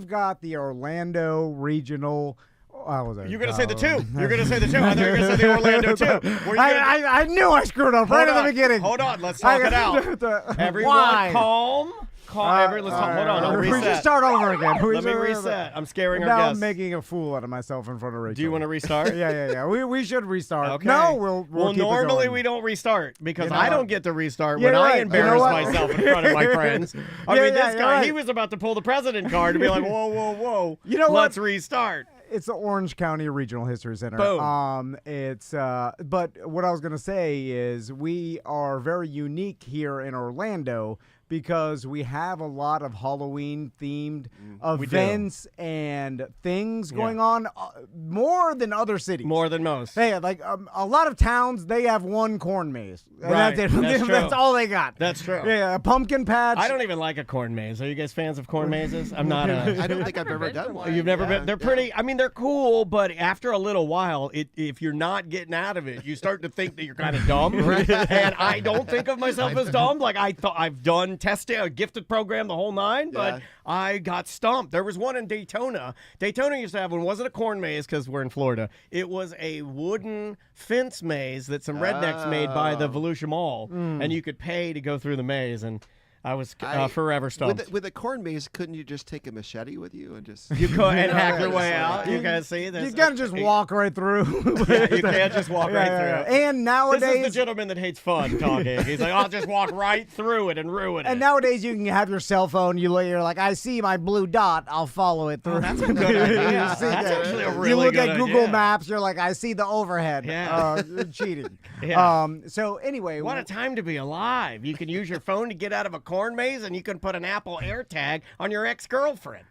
we've got the Orlando Regional. You're going to say the two. You're going to say the two. I thought you were going to say the Orlando two. I knew I screwed up right at the beginning. Hold on. Let's talk it out. Everyone calm. Hold on. I'll reset. We should start over again. Let me reset. I'm scaring our guests. Now guests. I'm making a fool out of myself in front of Rachel. Do you want to restart? Yeah. We should restart. Okay. No, we'll keep normally it going. we don't restart because I don't get to restart You're when right. I embarrass myself in front of my friends. I mean, this guy, right. he was about to pull the president card to be like, whoa. You know what? Let's restart. It's the Orange County Regional History Center. Boom. But what I was going to say is we are very unique here in Orlando because we have a lot of Halloween-themed events and things going on, more than other cities. More than most. Hey, like a lot of towns, they have one corn maze. And Right. That's it. That's true. That's all they got. That's true. Yeah, a pumpkin patch. I don't even like a corn maze. Are you guys fans of corn mazes? I'm not. I don't think I've ever done one. You've never been? They're pretty. I mean, they're cool, but after a little while, if you're not getting out of it, you start to think that you're kind of dumb. And I don't think of myself as dumb. Like I've done testing, a gifted program, the whole nine, but I got stumped. There was one in Daytona. Daytona used to have one. It wasn't a corn maze because we're in Florida. It was a wooden fence maze that some rednecks made by the Volusia Mall, and you could pay to go through the maze. And I was forever stumped. With a corn maze, couldn't you just take a machete with you and just... You go and hack your way out. You guys see this? You gotta just walk right through. You can't just walk right through it. And nowadays... This is the gentleman that hates fun talking. He's like, I'll just walk right through it and ruin it. And nowadays you can have your cell phone. You're like, I see my blue dot. I'll follow it through. That's a good idea. That's actually a really You look good at Google idea. Maps. You're like, I see the overhead. Yeah. Cheating. Yeah. So anyway. What a time to be alive. You can use your phone to get out of a corn maze, and you can put an Apple AirTag on your ex-girlfriend.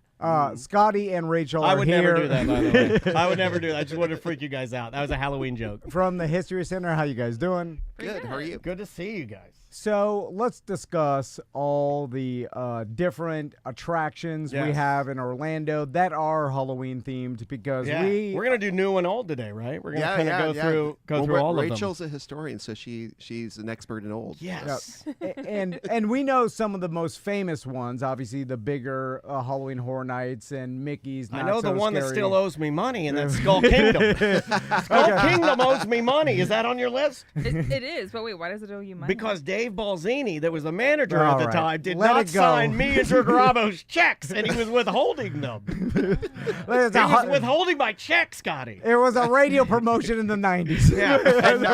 Scotty and Rachel are I would here. never do that, by the way. I would never do that. I just wanted to freak you guys out. That was a Halloween joke. From the History Center. How you guys doing? Good. How are you? Good to see you guys. So let's discuss all the different attractions we have in Orlando that are Halloween themed because we're gonna do new and old today, right? We're gonna kind of go through all of them. Rachel's a historian, so she's an expert in old. Yes. Yep. and we know some of the most famous ones. Obviously, the bigger Halloween Horror Nights and Mickey's. I know the one that still owes me money, and that's Yeah. Skull Kingdom. Skull Kingdom owes me money. Is that on your list? It is, but wait, why does it owe you money? Because Dave Balzini, that was the manager All at the right. time, did Let not it go. sign me and Garabo's checks, and he was withholding them. He was withholding my check, Scotty. It was a radio promotion in the 90s. Yeah,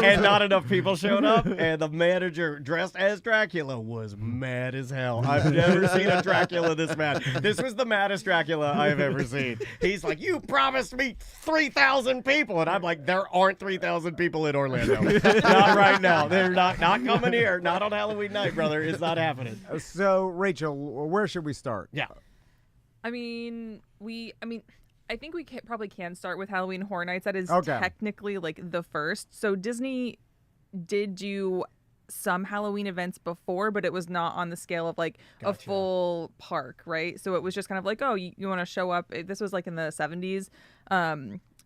and not enough people showed up, and the manager dressed as Dracula was mad as hell. I've never seen a Dracula this mad. This was the maddest Dracula I've ever seen. He's like, you promised me 3,000 people, and I'm like, there aren't 3,000 people in Orlando. Not right now. They're not coming here. Not on Halloween night, brother. It's not happening. So, Rachel, where should we start? Yeah. I think we probably can start with Halloween Horror Nights. That is technically like the first. So Disney did do some Halloween events before, but it was not on the scale of like a full park, right? So it was just kind of like, oh, you want to show up. This was like in the 70s.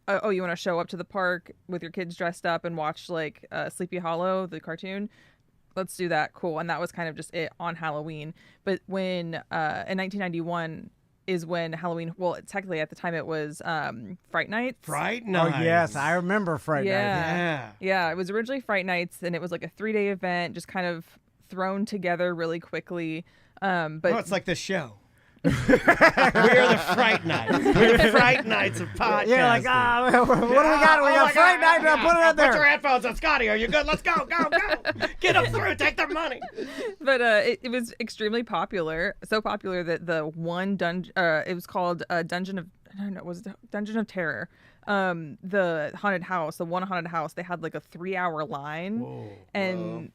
Oh, you want to show up to the park with your kids dressed up and watch like Sleepy Hollow, the cartoon? Let's do that. Cool. And that was kind of just it on Halloween. But when in 1991 is when Halloween, well, technically at the time it was Fright Nights. Fright Nights. Oh, yes. I remember Fright Nights. Yeah. It was originally Fright Nights, and it was like a 3-day event, just kind of thrown together really quickly. But it's like the show. We are the Fright Nights. We're the Fright Nights of podcasting. Yeah, like, what do we got? We got Fright Night. Put it out there. Put your headphones on, Scotty. Are you good? Let's go. Get them through. Take their money. But it was extremely popular. So popular that the one dungeon, it was called Dungeon of, I don't know, was it Dungeon of Terror? The haunted house, the one haunted house, they had like a 3-hour line. Whoa. And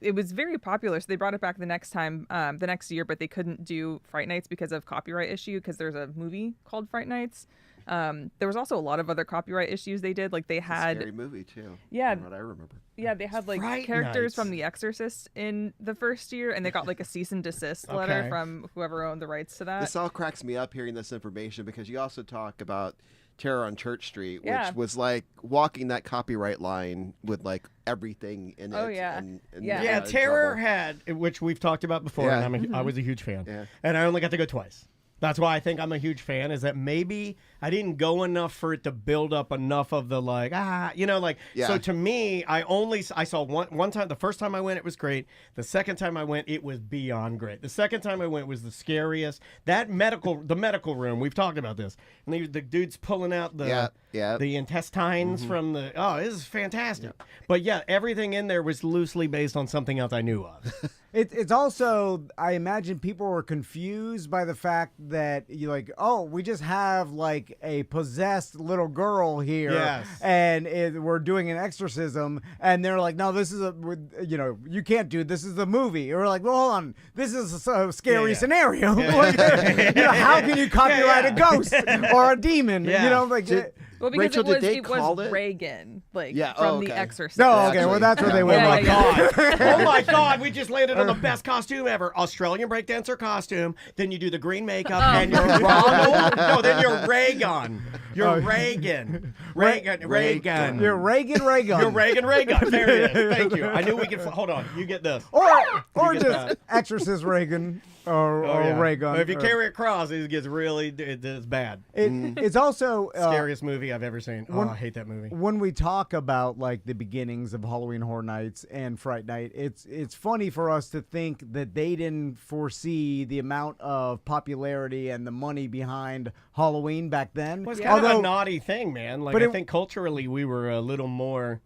it was very popular, so they brought it back the next year, but they couldn't do Fright Nights because of copyright issue, because there's a movie called Fright Nights. There was also a lot of other copyright issues they did. Like they had a scary movie too. Yeah, from what I remember. Yeah, they had like Fright characters Nights. from The Exorcist in the first year, and they got like a cease and desist letter from whoever owned the rights to that. This all cracks me up hearing this information, because you also talk about Terror on Church Street, which was like walking that copyright line with like everything in it. Oh, yeah. And Terror trouble. had, which we've talked about before, and I was a huge fan. Yeah. And I only got to go twice. That's why I think I'm a huge fan, is that maybe I didn't go enough for it to build up enough of the so to me, I saw one time, the first time I went, it was great. The second time I went, it was beyond great. The second time I went was the scariest. The medical room, we've talked about this. And the dude's pulling out the intestines from the, this is fantastic. Yeah. But yeah, everything in there was loosely based on something else I knew of. It's also, I imagine people were confused by the fact that you're like, oh, we just have like a possessed little girl here, and we're doing an exorcism, and they're like, no, this is you can't do this. Is the movie. Or we're like, well, hold on, this is a scary scenario. How can you copyright a ghost or a demon? Well, because Rachel, it was Reagan, from The Exorcist. No, okay, well, that's where they went. Oh my God, we just landed on the best costume ever. Australian breakdancer costume. Then you do the green makeup, and you're Ronald. No, then you're Reagan. You're Reagan. Reagan. You're Reagan. You're Reagan. There it is. Thank you. I knew we could. Hold on. You get this. Or just Exorcist Reagan. Or Reagan. But if you carry a cross, it gets really, it's bad. It's also scariest movie I've ever seen. I hate that movie. When we talk about like the beginnings of Halloween Horror Nights and Fright Night, it's funny for us to think that they didn't foresee the amount of popularity and the money behind Halloween back then. Well, it's kind of a naughty thing, man. Like, I think culturally we were a little more.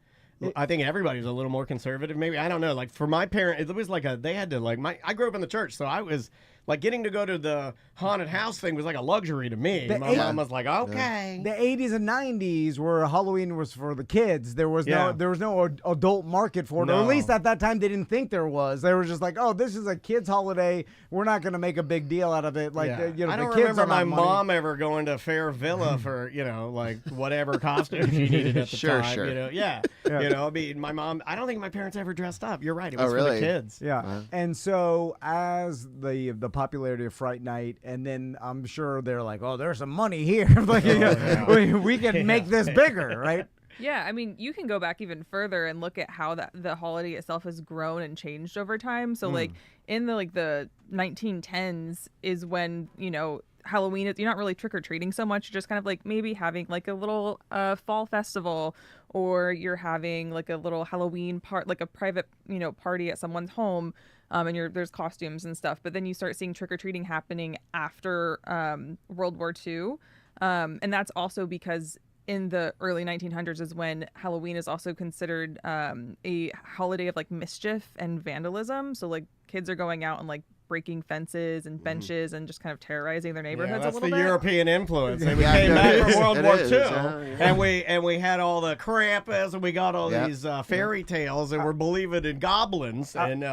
I think everybody was a little more conservative. Maybe, I don't know. Like, for my parents, it was like they had to I grew up in the church, so I was like, getting to go to the haunted house thing was like a luxury to me. My mom was like, okay. The 80s and 90s where Halloween was for the kids. There was no adult market for it. Or at least at that time they didn't think there was. They were just like, oh, this is a kids holiday. We're not going to make a big deal out of it. Like, I don't the kids remember my mom ever going to Fair Villa for, like whatever costume she needed at the time. Sure. I mean, my mom, I don't think my parents ever dressed up. You're right. It was for the kids. Yeah. Uh-huh. And so as the popularity of Fright Night, and then I'm sure they're like, oh, there's some money here. We can make this bigger, right? Yeah, I mean, you can go back even further and look at how the holiday itself has grown and changed over time. So, like, in the 1910s is when, Halloween is, you're not really trick-or-treating so much. You're just kind of like maybe having like a little fall festival, or you're having like a little Halloween like a private, party at someone's home. And there's costumes and stuff. But then you start seeing trick-or-treating happening after World War II. And that's also because in the early 1900s is when Halloween is also considered a holiday of like mischief and vandalism. So like kids are going out and like breaking fences and benches and just kind of terrorizing their neighborhoods a little bit. That's the European influence. And we came back from World War II, and we had all the Krampus, and we got all these fairy tales, and we're believing in goblins and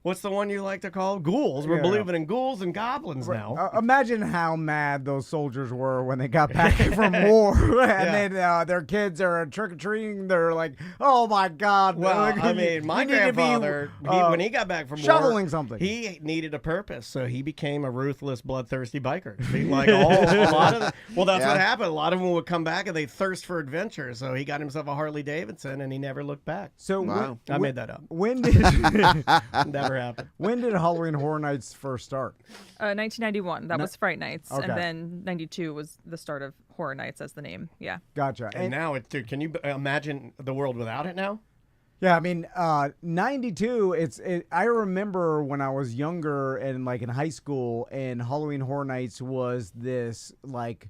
what's the one you like to call ghouls? We're believing in ghouls and goblins now. Imagine how mad those soldiers were when they got back from war, and then their kids are trick-or-treating. They're like, oh, my God. Well, I mean, my grandfather, when he got back from shoveling something, he needed a purpose, so he became a ruthless, bloodthirsty biker. Like a lot of that's what happened. A lot of them would come back, and they thirst for adventure, so he got himself a Harley Davidson, and he never looked back. So I made that up. When did... Never happened. When did Halloween Horror Nights first start? 1991. That was Fright Nights. Okay. And then 92 was the start of Horror Nights as the name. Yeah. Gotcha. And now, can you imagine the world without it now? Yeah, I mean, 92, I remember when I was younger and like in high school, and Halloween Horror Nights was this like...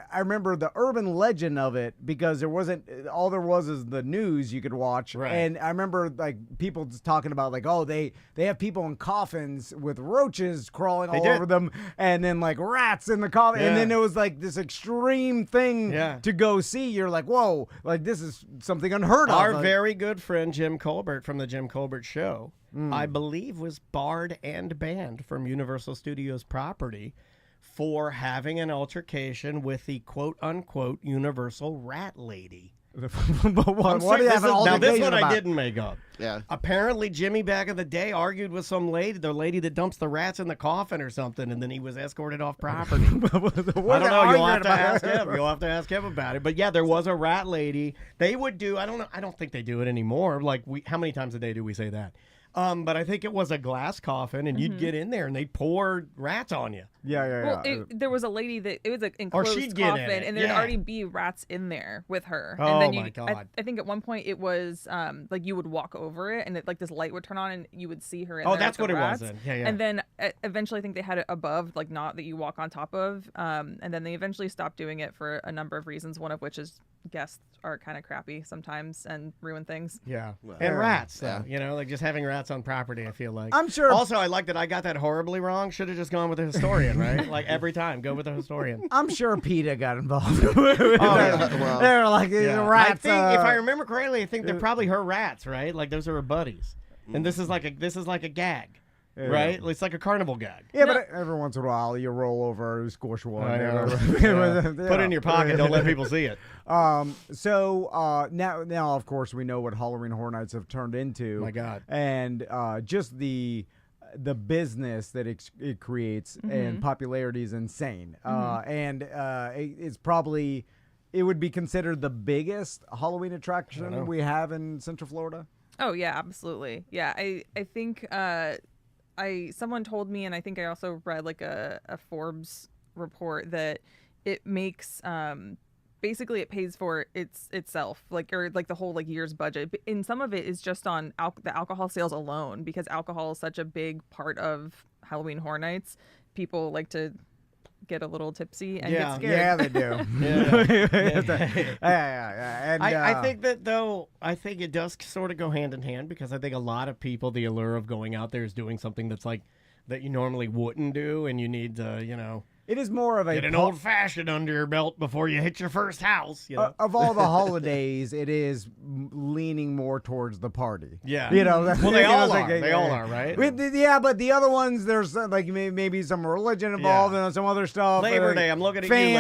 I remember the urban legend of it because there wasn't, all there was is the news you could watch. Right. And I remember like people just talking about like, oh, they have people in coffins with roaches crawling all over them, and then like rats in the coffin. Yeah. And then it was like this extreme thing to go see. You're like, whoa, like this is something unheard of. Our very good friend Jim Colbert from the Jim Colbert Show, I believe, was barred and banned from Universal Studios property for having an altercation with the quote-unquote Universal Rat Lady. But what do you have an altercation now, this one about? I didn't make up. Yeah. Apparently, Jimmy back in the day argued with some lady, the lady that dumps the rats in the coffin or something, and then he was escorted off property. I don't know. You'll have to ask him. You'll have to ask him about it. But yeah, there was a rat lady. They would do, I don't know, I don't think they do it anymore. Like, how many times a day do we say that? But I think it was a glass coffin, and you'd get in there, and they'd pour rats on you. Yeah. Well, there was a lady that it was an enclosed coffin, and there'd already be rats in there with her. Oh, and then my God. I think at one point it was like you would walk over it, and like this light would turn on, and you would see her in there. Oh, that's what rats. it was then. Yeah. And then eventually I think they had it above, like not that you walk on top of. And then they eventually stopped doing it for a number of reasons, one of which is guests are kind of crappy sometimes and ruin things. Yeah. And rats, though. You know, like just having rats on property, I feel like. I'm sure. Also, I like that I got that horribly wrong. Should have just gone with a historian, right? Like every time, go with a historian. I'm sure PETA got involved. Well, They were like, rats. I think, if I remember correctly, I think they're probably her rats, right? Like those are her buddies. And this is like a gag. Yeah. Right? It's like a carnival gag. Yeah, but every once in a while you roll over, squish one. I know. Put it in your pocket. Don't let people see it. So now, of course, we know what Halloween Horror Nights have turned into. My God. And just the business that it creates and popularity is insane. It's probably, it would be considered the biggest Halloween attraction we have in Central Florida. Oh yeah, absolutely. Yeah, I think someone told me, and I think I also read like a Forbes report that it makes basically it pays for itself, like the whole like year's budget. And some of it is just on the alcohol sales alone, because alcohol is such a big part of Halloween Horror Nights. People like to get a little tipsy and get scared. Yeah, they do. And, I think that, though, I think it does sort of go hand in hand, because I think a lot of people, the allure of going out there is doing something that's like that you normally wouldn't do, and you need to, it is more of a... Get an old-fashioned under your belt before you hit your first house. You know? Of all the holidays, it is leaning more towards the party. Yeah. Well, they all are. They all are, right? Yeah, but the other ones, there's like maybe some religion involved and some other stuff. Labor Day. I'm looking at family,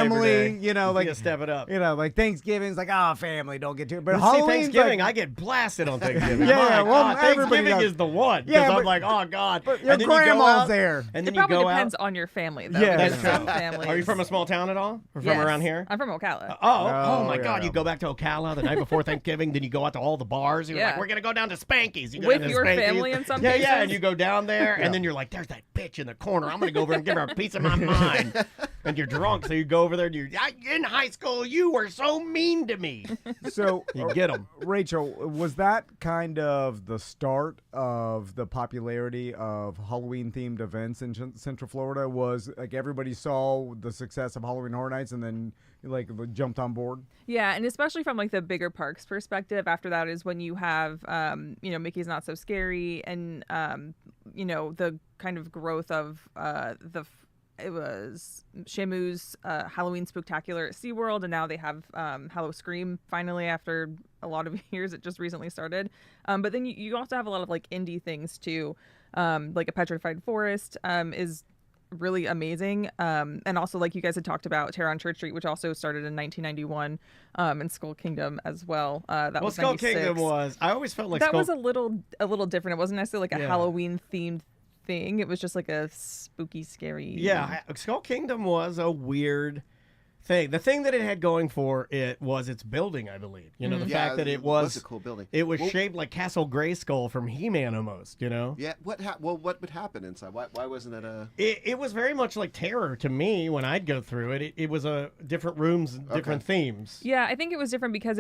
you, Labor Day. Like... You step it up. Like Thanksgiving's like, family, don't get too... But Halloween's Thanksgiving, I get blasted on Thanksgiving. Thanksgiving is the one. Yeah, I'm like, oh, God. But your grandma's there. And then it probably depends on your family, though. Yeah, that's true. Families. Are you from a small town at all? Or from around here? I'm from Ocala. Oh my God. You go back to Ocala the night before Thanksgiving, then you go out to all the bars. You're like, we're going to go down to Spanky's. You go with your family in some cases? Yeah, and you go down there, and then you're like, there's that bitch in the corner. I'm going to go over and give her a piece of my mind. And you're drunk, so you go over there, and in high school, you were so mean to me. So you get them. Rachel, was that kind of the start of the popularity of Halloween-themed events in Central Florida? Was like everybody saw the success of Halloween Horror Nights and then like jumped on board? Yeah, and especially from like the bigger parks perspective, after that is when you have Mickey's Not So Scary, and the kind of growth of it was Shamu's Halloween Spooktacular at SeaWorld, and now they have Hallow Scream finally after a lot of years. It just recently started. But then you also have a lot of like indie things too, like a Petrified Forest is really amazing. And also, like you guys had talked about, Terror on Church Street, which also started in 1991, and Skull Kingdom as well. That was Skull 96. Kingdom was. I always felt like that was a little different. It wasn't necessarily like a Halloween themed thing. It was just like a spooky, scary. Yeah, Skull Kingdom was a weird thing. The thing that it had going for it was its building, I believe. The fact that it was a cool building. It was shaped like Castle Grayskull from He-Man almost, Yeah, what would happen inside? Why wasn't it a... It was very much like Terror to me when I'd go through it. It was different rooms, different themes. Yeah, I think it was different because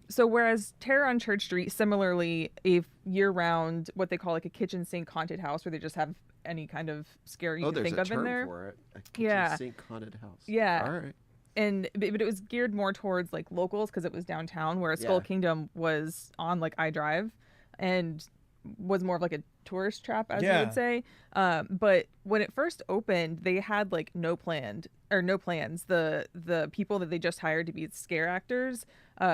so whereas Terror on Church Street, similarly, a year-round, what they call like a kitchen sink haunted house, where they just have any kind of scary you can think of in there. For it. A kitchen sink haunted house. Yeah. All right. But it was geared more towards like locals because it was downtown, whereas Skull Kingdom was on like iDrive and was more of like a tourist trap, as you would say. But when it first opened, they had like no plans. The people that they just hired to be scare actors,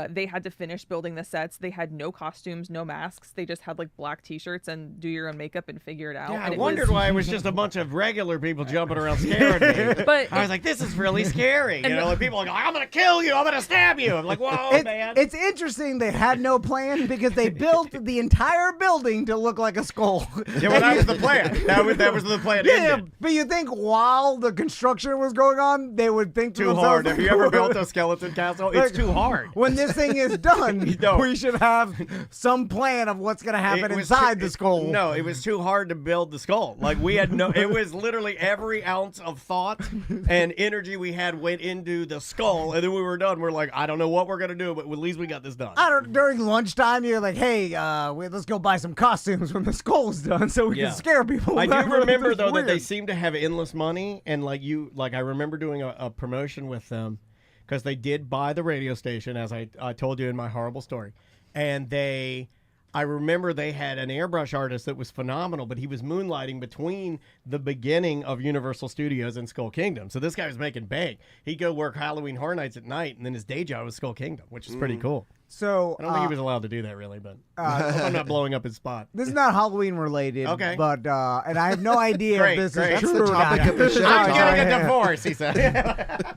they had to finish building the sets. They had no costumes, no masks. They just had like black t-shirts and do your own makeup and figure it out. Yeah, I wondered why it was just a bunch of regular people jumping around scaring me. But I was like, this is really scary. Like people are like, I'm going to kill you. I'm going to stab you. I'm like, whoa, man. It's interesting they had no plan because they built the entire building to look like a skull. Yeah, well, that was the plan. That was the plan. Yeah, but you think while the construction was going on, they would think to too themselves, hard. Have you ever built a skeleton castle? It's too hard. When this thing is done, we should have some plan of what's going to happen inside the skull. No, it was too hard to build the skull. Like we had it was literally every ounce of thought and energy we had went into the skull, and then we were done. We're like, I don't know what we're going to do, but at least we got this done. During lunchtime, you're like, hey, let's go buy some costumes when the skull's done so we can scare people. I do remember, though, that they seem to have endless money, and I remember doing a promotion with them because they did buy the radio station, as I told you in my horrible story. And I remember they had an airbrush artist that was phenomenal, but he was moonlighting between the beginning of Universal Studios and Skull Kingdom. So this guy was making bank. He'd go work Halloween Horror Nights at night, and then his day job was Skull Kingdom, which is pretty cool. So I don't think he was allowed to do that, really, but I'm not blowing up his spot. This is not Halloween related, okay. But and I have no idea if this is true or not. I'm getting a divorce, he said.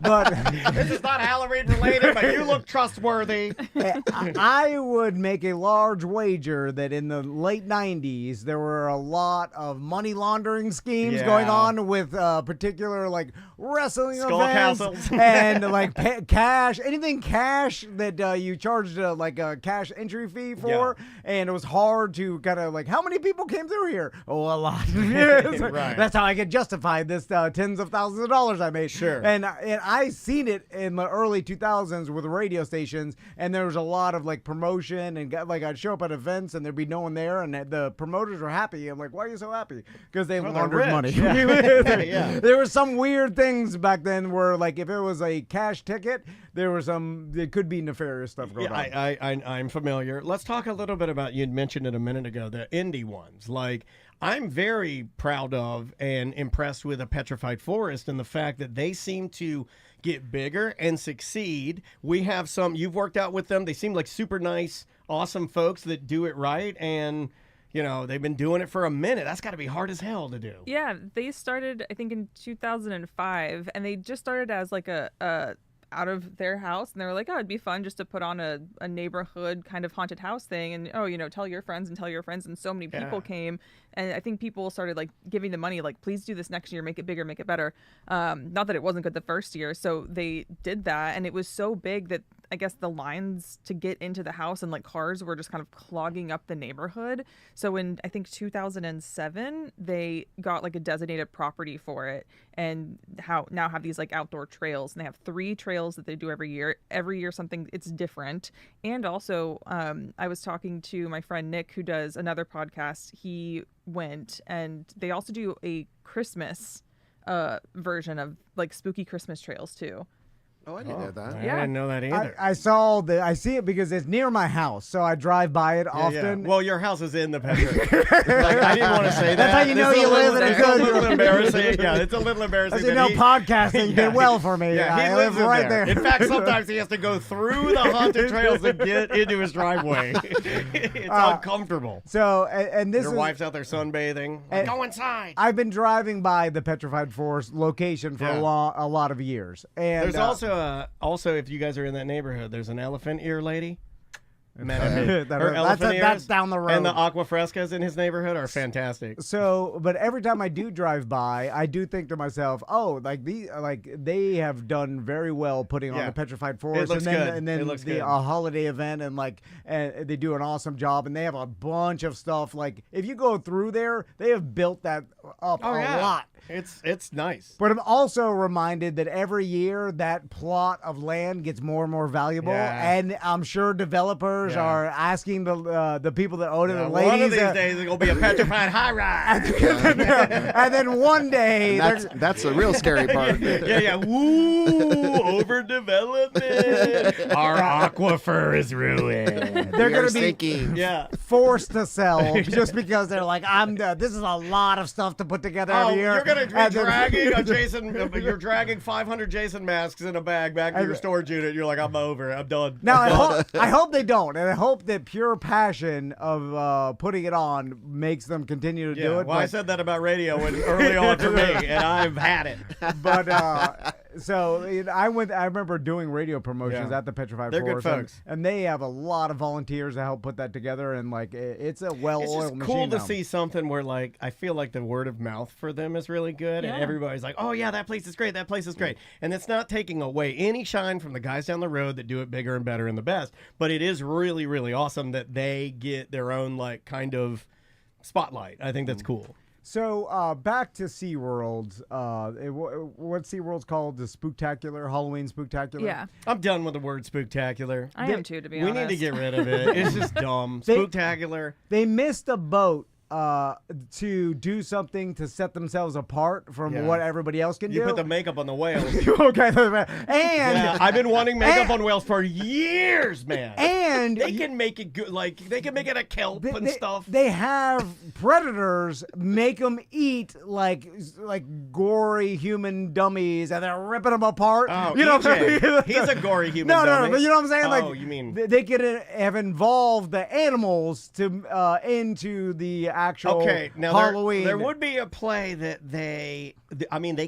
But this is not Halloween related, but you look trustworthy. I would make a large wager that in the late 90s there were a lot of money laundering schemes going on with particular wrestling Skull events castles. and cash, anything cash that you charged a cash entry fee for, and it was hard to kind of how many people came through here? Oh, a lot. Right. That's how I could justify this tens of thousands of dollars I made. Sure. And I seen it in the early 2000s with radio stations, and there was a lot of promotion, and I'd show up at events and there'd be no one there, and the promoters were happy. I'm like, why are you so happy? Because they laundered money. Yeah. There were some weird things back then where if it was a cash ticket, there could be nefarious stuff going on. I'm familiar. Let's talk a little bit about, you'd mentioned it a minute ago, the indie ones. I'm very proud of and impressed with A Petrified Forest and the fact that they seem to get bigger and succeed. We have some, you've worked out with them. They seem like super nice, awesome folks that do it right. And they've been doing it for a minute. That's got to be hard as hell to do. Yeah, they started, I think, in 2005, and they just started as a out of their house, and they were like, oh, it'd be fun just to put on a neighborhood kind of haunted house thing, and tell your friends, and so many people came, and I think people started giving the money, please do this next year, make it bigger, make it better. Not that it wasn't good the first year, so they did that, and it was so big that I guess the lines to get into the house and cars were just kind of clogging up the neighborhood. So in, I think, 2007, they got a designated property for it, and now have these outdoor trails, and they have 3 trails that they do every year. Every year it's different. And also I was talking to my friend Nick, who does another podcast. He went, and they also do a Christmas version of spooky Christmas trails too. Oh, I didn't know that. Yeah. I didn't know that either. I see it because it's near my house, so I drive by it often. Yeah. Well, your house is in the Petri. I didn't want to say that. That's how you know you live in a good. It's a little embarrassing. Yeah, it's a little embarrassing. As podcasting did well for me. Yeah, he lives right there. In fact, sometimes he has to go through the haunted trails to get into his driveway. It's uncomfortable. So, and this your wife's out there sunbathing. Go inside. I've been driving by the Petrified Forest location for a lot of years, and there's also, if you guys are in that neighborhood, there's an elephant ear lady. That's down the road. And the aqua frescas in his neighborhood are fantastic. So, but every time I do drive by, I do think to myself, oh, they have done very well putting on the Petrified Forest, and then the holiday event, and they do an awesome job, and they have a bunch of stuff. If you go through there, they have built that up a lot. It's nice. But I'm also reminded that every year that plot of land gets more and more valuable, and I'm sure developers are asking the people that own it, the ladies. One of these days, it's going to be a petrified high rise. And then one day... That's the real scary part. Woo! Overdevelopment. Our aquifer is ruined. They're going to be forced to sell just because they're like, this is a lot of stuff to put together every year. You're going to be dragging a Jason... You're dragging 500 Jason masks in a bag back to your storage unit. You're like, I'm over. I'm done. Now, I hope they don't. And I hope that pure passion of putting it on makes them continue to do it. Well, I said that about radio early on for me, and I've had it. But So I remember doing radio promotions at the Petrified They're Forest. good folks. And they have a lot of volunteers to help put that together. And like, it's a well-oiled machine. It's cool to now. see something where like I feel like the word of mouth for them is really good, and everybody's like, "Oh yeah, that place is great. That place is great." And it's not taking away any shine from the guys down the road that do it bigger and better and the best. But it is really, really awesome that they get their own like kind of spotlight. I think that's cool. So back to SeaWorld. What SeaWorld's called? The Spooktacular, Halloween Spooktacular? Yeah. I'm done with the word spooktacular. I am too, to be honest. We need to get rid of it. It's just dumb. Spooktacular. They missed a boat to do something to set themselves apart from what everybody else can do. You put the makeup on the whales. Okay. And I've been wanting makeup on whales for years, man. And they can make it good. Like they can make it a kelp and stuff. They have predators make them eat like gory human dummies, and they're ripping them apart. Oh, you know what I mean? He's a gory human No, dummy. but you know what I'm saying? Oh, Like, you mean they could have involved the animals to into the actual now Halloween. There would be a play that they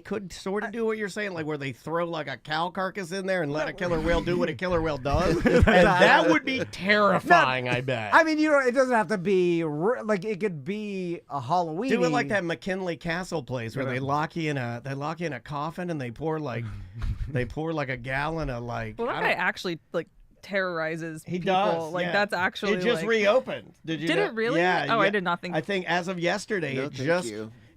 could sort of do what you're saying, like where they throw like a cow carcass in there and let a killer whale do what a killer whale does, and that would be terrifying. I bet. I mean, it doesn't have to be like it could be a Halloween. Do it like that McKinley Castle place where they lock you in a coffin and they pour like a gallon of like. Well, that guy actually like terrorizes he people. Does, like that's actually it just like, reopened. Did it really? Yeah. Oh, I did not think. I think as of yesterday, No,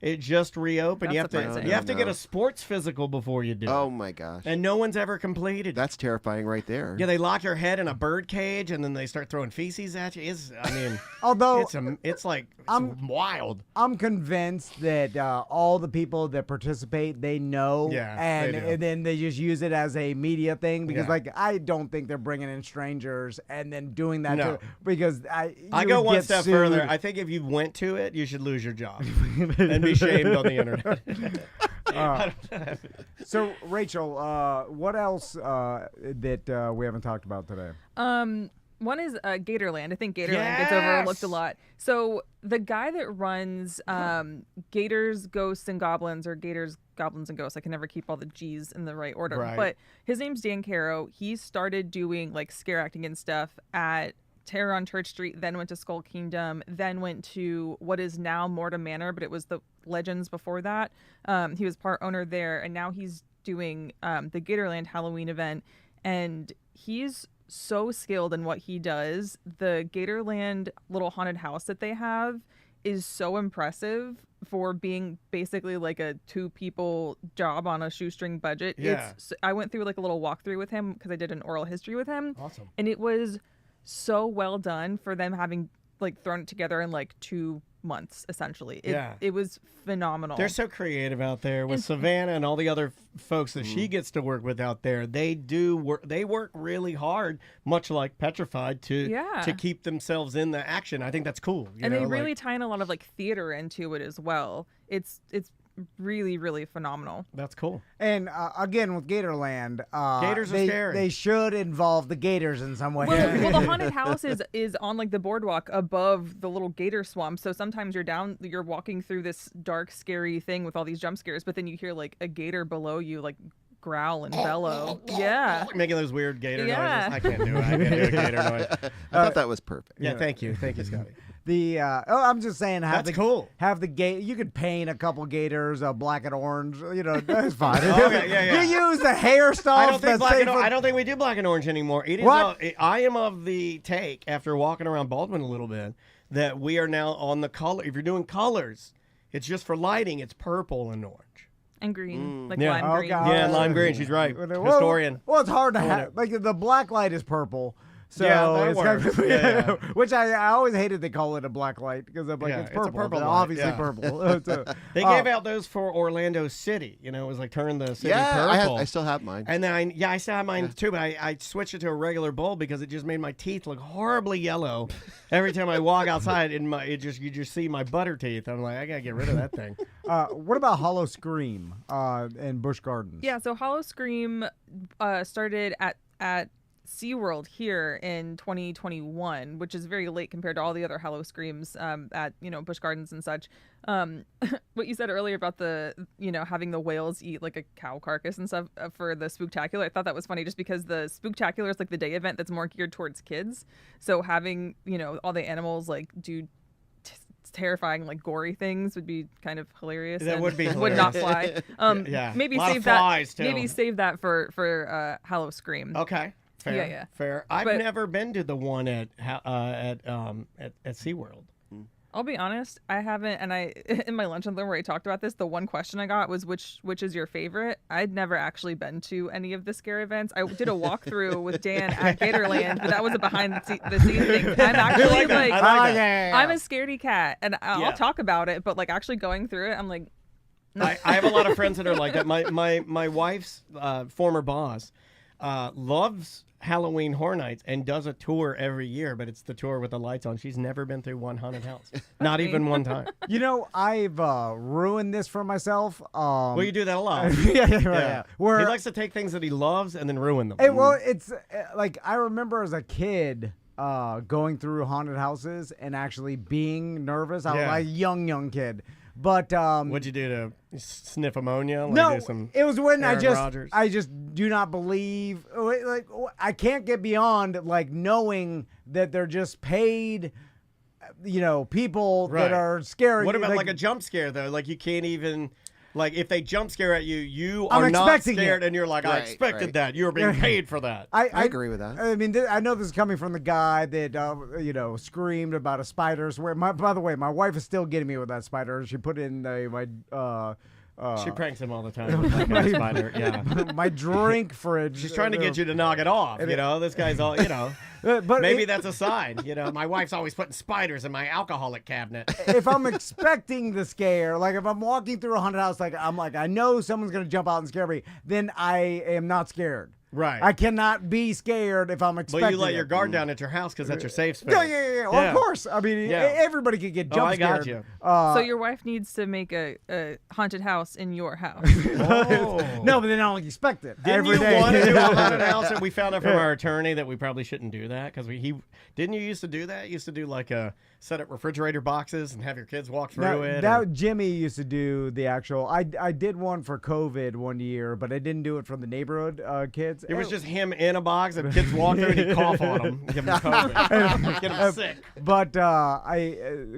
it just reopened. That's you have to get a sports physical before you do. Oh my gosh! And no one's ever completed. That's terrifying right there. Yeah, they lock your head in a bird cage and then they start throwing feces at you. Although it's wild. I'm convinced that all the people that participate, they know, and then they just use it as a media thing because, like, I don't think they're bringing in strangers and then doing that. No. Because I go one step further. I think if you went to it, you should lose your job and be shamed on the internet. So, Rachel, what else that we haven't talked about today? One is Gatorland. I think Gatorland gets overlooked a lot. So the guy that runs Gators, Ghosts, and Goblins, or Gators, Goblins, and Ghosts, I can never keep all the G's in the right order. Right. But his name's Dan Caro. He started doing like scare acting and stuff at Terror on Church Street, then went to Skull Kingdom, then went to what is now Morta Manor, but it was the Legends before that. He was part owner there, and now he's doing the Gatorland Halloween event, and he's so skilled in what he does. The Gatorland little haunted house that they have is so impressive for being basically like a 2-people job on a shoestring budget. Yeah. I went through like a little walkthrough with him because I did an oral history with him. Awesome. And it was so well done for them having like thrown it together in like 2 months essentially. It was phenomenal. They're so creative out there with Savannah and all the other folks that she gets to work with out there. They work really hard, much like Petrified, to keep themselves in the action. I think that's cool. They really tie in a lot of like theater into it as well. It's really, really phenomenal. That's cool. And again, with Gatorland, Gators are scary. They should involve the gators in some way. Well, the haunted house is on like the boardwalk above the little gator swamp. So sometimes you're walking through this dark, scary thing with all these jump scares, but then you hear like a gator below you, like growl and bellow. Yeah. Making those weird gator noises. I can't do it. I can't do a gator noise. I thought that was perfect. Yeah, thank you, Scotty. I'm just saying, cool. Have the gate. You could paint a couple gators black and orange. That's fine. Yeah. You use the hair stuff. I don't think we do black and orange anymore. I am of the take, after walking around Baldwin a little bit, that we are now on the color. If you're doing colors, it's just for lighting. It's purple and orange. And green, lime green. Yeah, lime green. She's right. Historian. Well, it's hard to have. Like the black light is purple. So that works. Which I always hated they call it a black light because I'm like, it's purple. It's a purple It's light, obviously purple. They gave out those for Orlando City. It was like turn the city purple. I still have mine. And then I still have mine too, but I switched it to a regular bulb because it just made my teeth look horribly yellow every time I walk outside. You just see my butter teeth. I'm like, I gotta get rid of that thing. What about Hollow Scream in Busch Gardens? Yeah, so Hollow Scream started at SeaWorld here in 2021, which is very late compared to all the other Hallow Screams at Busch Gardens and such. What you said earlier about the having the whales eat like a cow carcass and stuff for the Spooktacular, I thought that was funny just because the Spooktacular is like the day event that's more geared towards kids. So having all the animals like do terrifying like gory things would be kind of hilarious. That would be hilarious. Would not fly. Maybe save that. Too. Maybe save that for Hallow Scream. Okay. Fair. Yeah. Fair. I've never been to the one at SeaWorld. I'll be honest, I haven't, and I in my lunch and learn where I talked about this, the one question I got was which is your favorite? I'd never actually been to any of the scare events. I did a walkthrough with Dan at Gatorland, but that was a behind the scenes thing. I'm actually I'm a scaredy cat, and I'll talk about it, but like actually going through it, I'm like, no. I have a lot of friends that are like that. My wife's former boss loves Halloween Horror Nights and does a tour every year, but it's the tour with the lights on. She's never been through one haunted house. Not even one time. I've ruined this for myself. Well, you do that a lot. Yeah. Where he likes to take things that he loves and then ruin them. It's like I remember as a kid going through haunted houses and actually being nervous. I was like a young kid. But what'd you do to sniff ammonia? No, it was when Aaron I just do not believe. Like I can't get beyond like knowing that they're just paid, people that are scary. What about like a jump scare though? Like you can't even. Like, if they jump scare at you, you are not scared, and you're like, I expected that. You were being paid for that. I agree with that. I mean, I know this is coming from the guy that, screamed about a spider. By the way, my wife is still getting me with that spider. She put it in she pranks him all the time. Like a spider. Yeah. My drink fridge. She's trying to get you to knock it off. This guy's all, But maybe that's a sign. My wife's always putting spiders in my alcoholic cabinet. If I'm expecting the scare, like if I'm walking through a haunted house, I know someone's going to jump out and scare me, then I am not scared. Right. I cannot be scared if I'm expecting. But you let your guard down at your house because that's your safe space. Yeah. Well, of course. I mean, everybody could get jump scared. I got you. So your wife needs to make a haunted house in your house. No, but then I don't expect it. Didn't you want to do a haunted house? And we found out from our attorney that we probably shouldn't do that because didn't you used to do that? You used to do like set up refrigerator boxes and have your kids walk through it. Jimmy used to do the actual. I did one for COVID one year, but I didn't do it from the neighborhood kids. It was just him in a box and kids walk through and he'd cough on them, give them COVID, get them sick. But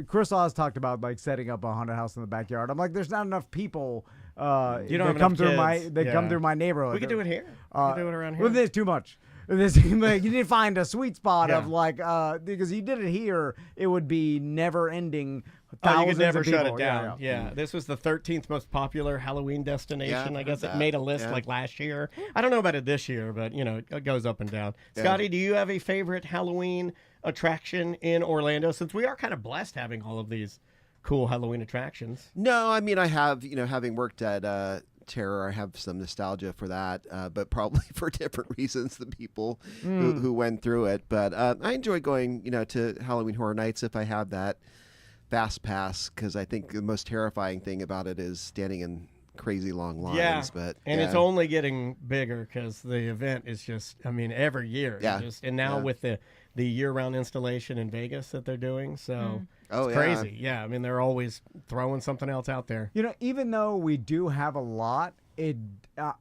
Chris Oz talked about like setting up a haunted house in the backyard. I'm like, there's not enough people. That come through my neighborhood. We could do it here. We could do it around here. Well, there's too much. You need to find a sweet spot of like because you did it here, it would be never ending. You could never shut it down. Yeah. This was the 13th most popular Halloween destination. I guess it made a list like last year. I don't know about it this year, but it goes up and down. Yeah. Scotty, do you have a favorite Halloween attraction in Orlando? Since we are kind of blessed having all of these cool Halloween attractions. No, I mean I have having worked at Terror, I have some nostalgia for that, but probably for different reasons than people who went through it. But I enjoy going, to Halloween Horror Nights if I have that fast pass, because I think the most terrifying thing about it is standing in crazy long lines. Yeah, but it's only getting bigger because the event is just, every year. Yeah. And now with the year-round installation in Vegas that they're doing, so it's crazy. Yeah, they're always throwing something else out there. Even though we do have a lot,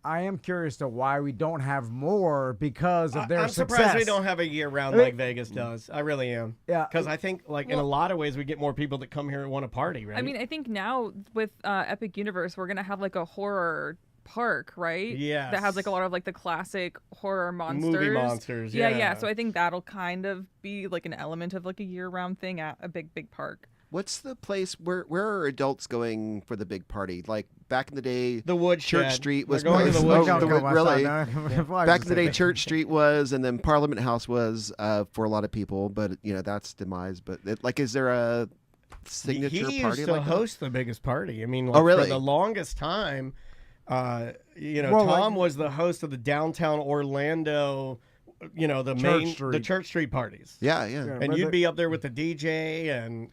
I am curious to why we don't have more because of their success. I'm surprised we don't have a year-round like Vegas does. I really am. Yeah. Because I think, in a lot of ways, we get more people that come here and want to party, right? I think now with Epic Universe, we're going to have like a horror park, right? Yeah. That has like a lot of like the classic horror monsters. Movie monsters, yeah. So I think that'll kind of be like an element of like a year-round thing at a big park. What's the place where are adults going for the big party? Like back in the day, the Woodshed. Church Street was going to the Woodshed. Really. Back in the day, Church Street was, and then Parliament House was for a lot of people. But that's demise. But is there a signature party? He used to host the biggest party. Oh, really? For the longest time, Tom was the host of the downtown Orlando the Church Street parties. Yeah. And you'd be up there with the DJ, and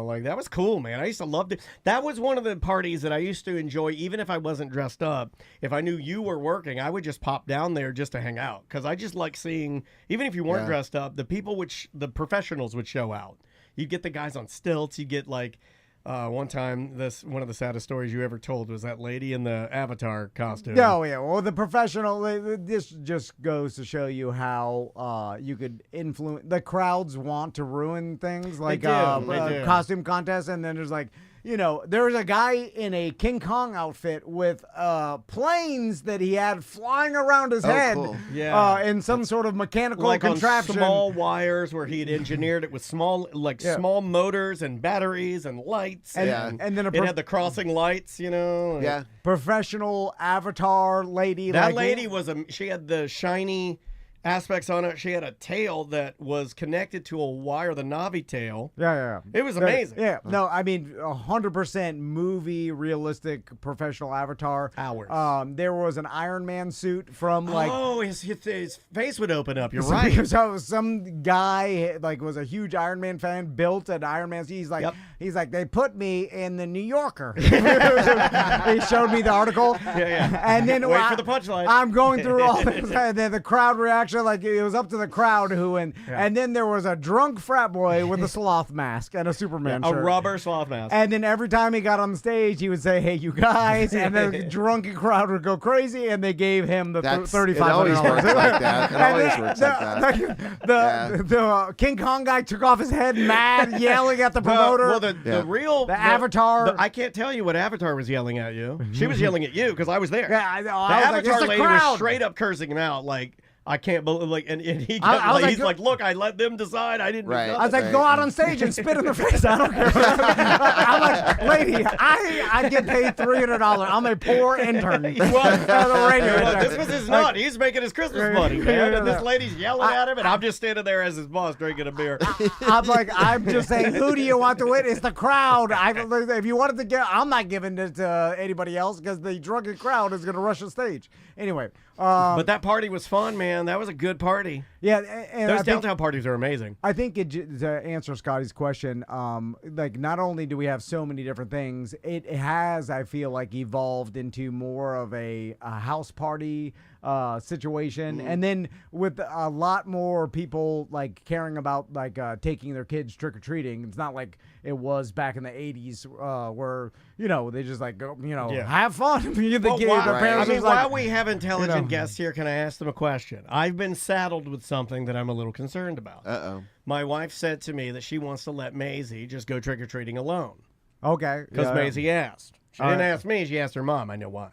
like that was cool, man. I used to love it. That was one of the parties that I used to enjoy, even if I wasn't dressed up. If I knew you were working, I would just pop down there just to hang out, because I just like seeing, even if you weren't dressed up, the the professionals would show out. You'd get the guys on stilts. You get like. One time, one of the saddest stories you ever told was that lady in the Avatar costume. Oh, yeah. Well, the professional, this just goes to show you how you could influence. The crowds want to ruin things like they do. Costume contests, and then there's like, there was a guy in a King Kong outfit with planes that he had flying around his head cool. in some sort of mechanical like contraption. On small wires where he had engineered it with small motors and batteries and lights. And then it had the crossing lights, Yeah. Professional avatar lady. That lady she had the shiny aspects on it. She had a tail that was connected to a wire, the Navi tail. Yeah. It was amazing. Yeah. No, I mean, 100% movie, realistic, professional avatar. Hours. There was an Iron Man suit from like... Oh, his face would open up. You're right. So some guy was a huge Iron Man fan, built an Iron Man suit. He's like, they put me in the New Yorker. He showed me the article. Yeah. And then wait for the punchline. I'm going through all this, and then the crowd reaction, like it was up to the crowd and then there was a drunk frat boy with a sloth mask and a Superman shirt. A rubber sloth mask. And then every time he got on the stage, he would say, "Hey, you guys," and the drunken crowd would go crazy, and they gave him the $3,500. It always works like that. It always works like that. The King Kong guy took off his head, mad, yelling at the promoter. The Avatar. I can't tell you what Avatar was yelling at you. She was yelling at you because I was there. Yeah, the Avatar lady was straight up cursing him out, like. I can't believe, and he kept, he's like, look, I let them decide. I didn't. Right. I was like, go out on stage and spit in their face. I don't care. I'm like, lady, I get paid $300. I'm a poor intern. This was his nut. He's making his Christmas money, man. And this lady's yelling at him, and I'm just standing there as his boss drinking a beer. I'm just saying, who do you want to win? It's the crowd. If you wanted to get, I'm not giving it to anybody else because the drunken crowd is going to rush the stage. Anyway. But that party was fun, man. That was a good party. Yeah, and those downtown parties are amazing. I think to answer Scotty's question, not only do we have so many different things, it has, I feel like, evolved into more of a house party situation, and then with a lot more people caring about taking their kids trick or treating. It's not like it was back in the 80s where they just go have fun. While we have intelligent guests here, can I ask them a question? I've been saddled with something that I'm a little concerned about. My wife said to me that she wants to let Maisie just go trick or treating alone. Okay, because Maisie asked. She didn't ask me. She asked her mom. I know why.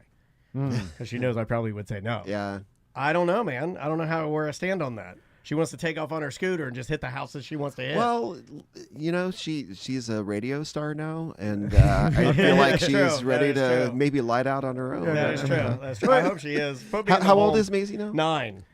Because she knows I probably would say no. Yeah. I don't know, man. I don't know where I stand on that. She wants to take off on her scooter and just hit the houses she wants to hit. Well, she's a radio star now, and I feel like she's ready to maybe light out on her own. That is true. That's true. I hope she is. How old is Maisie now?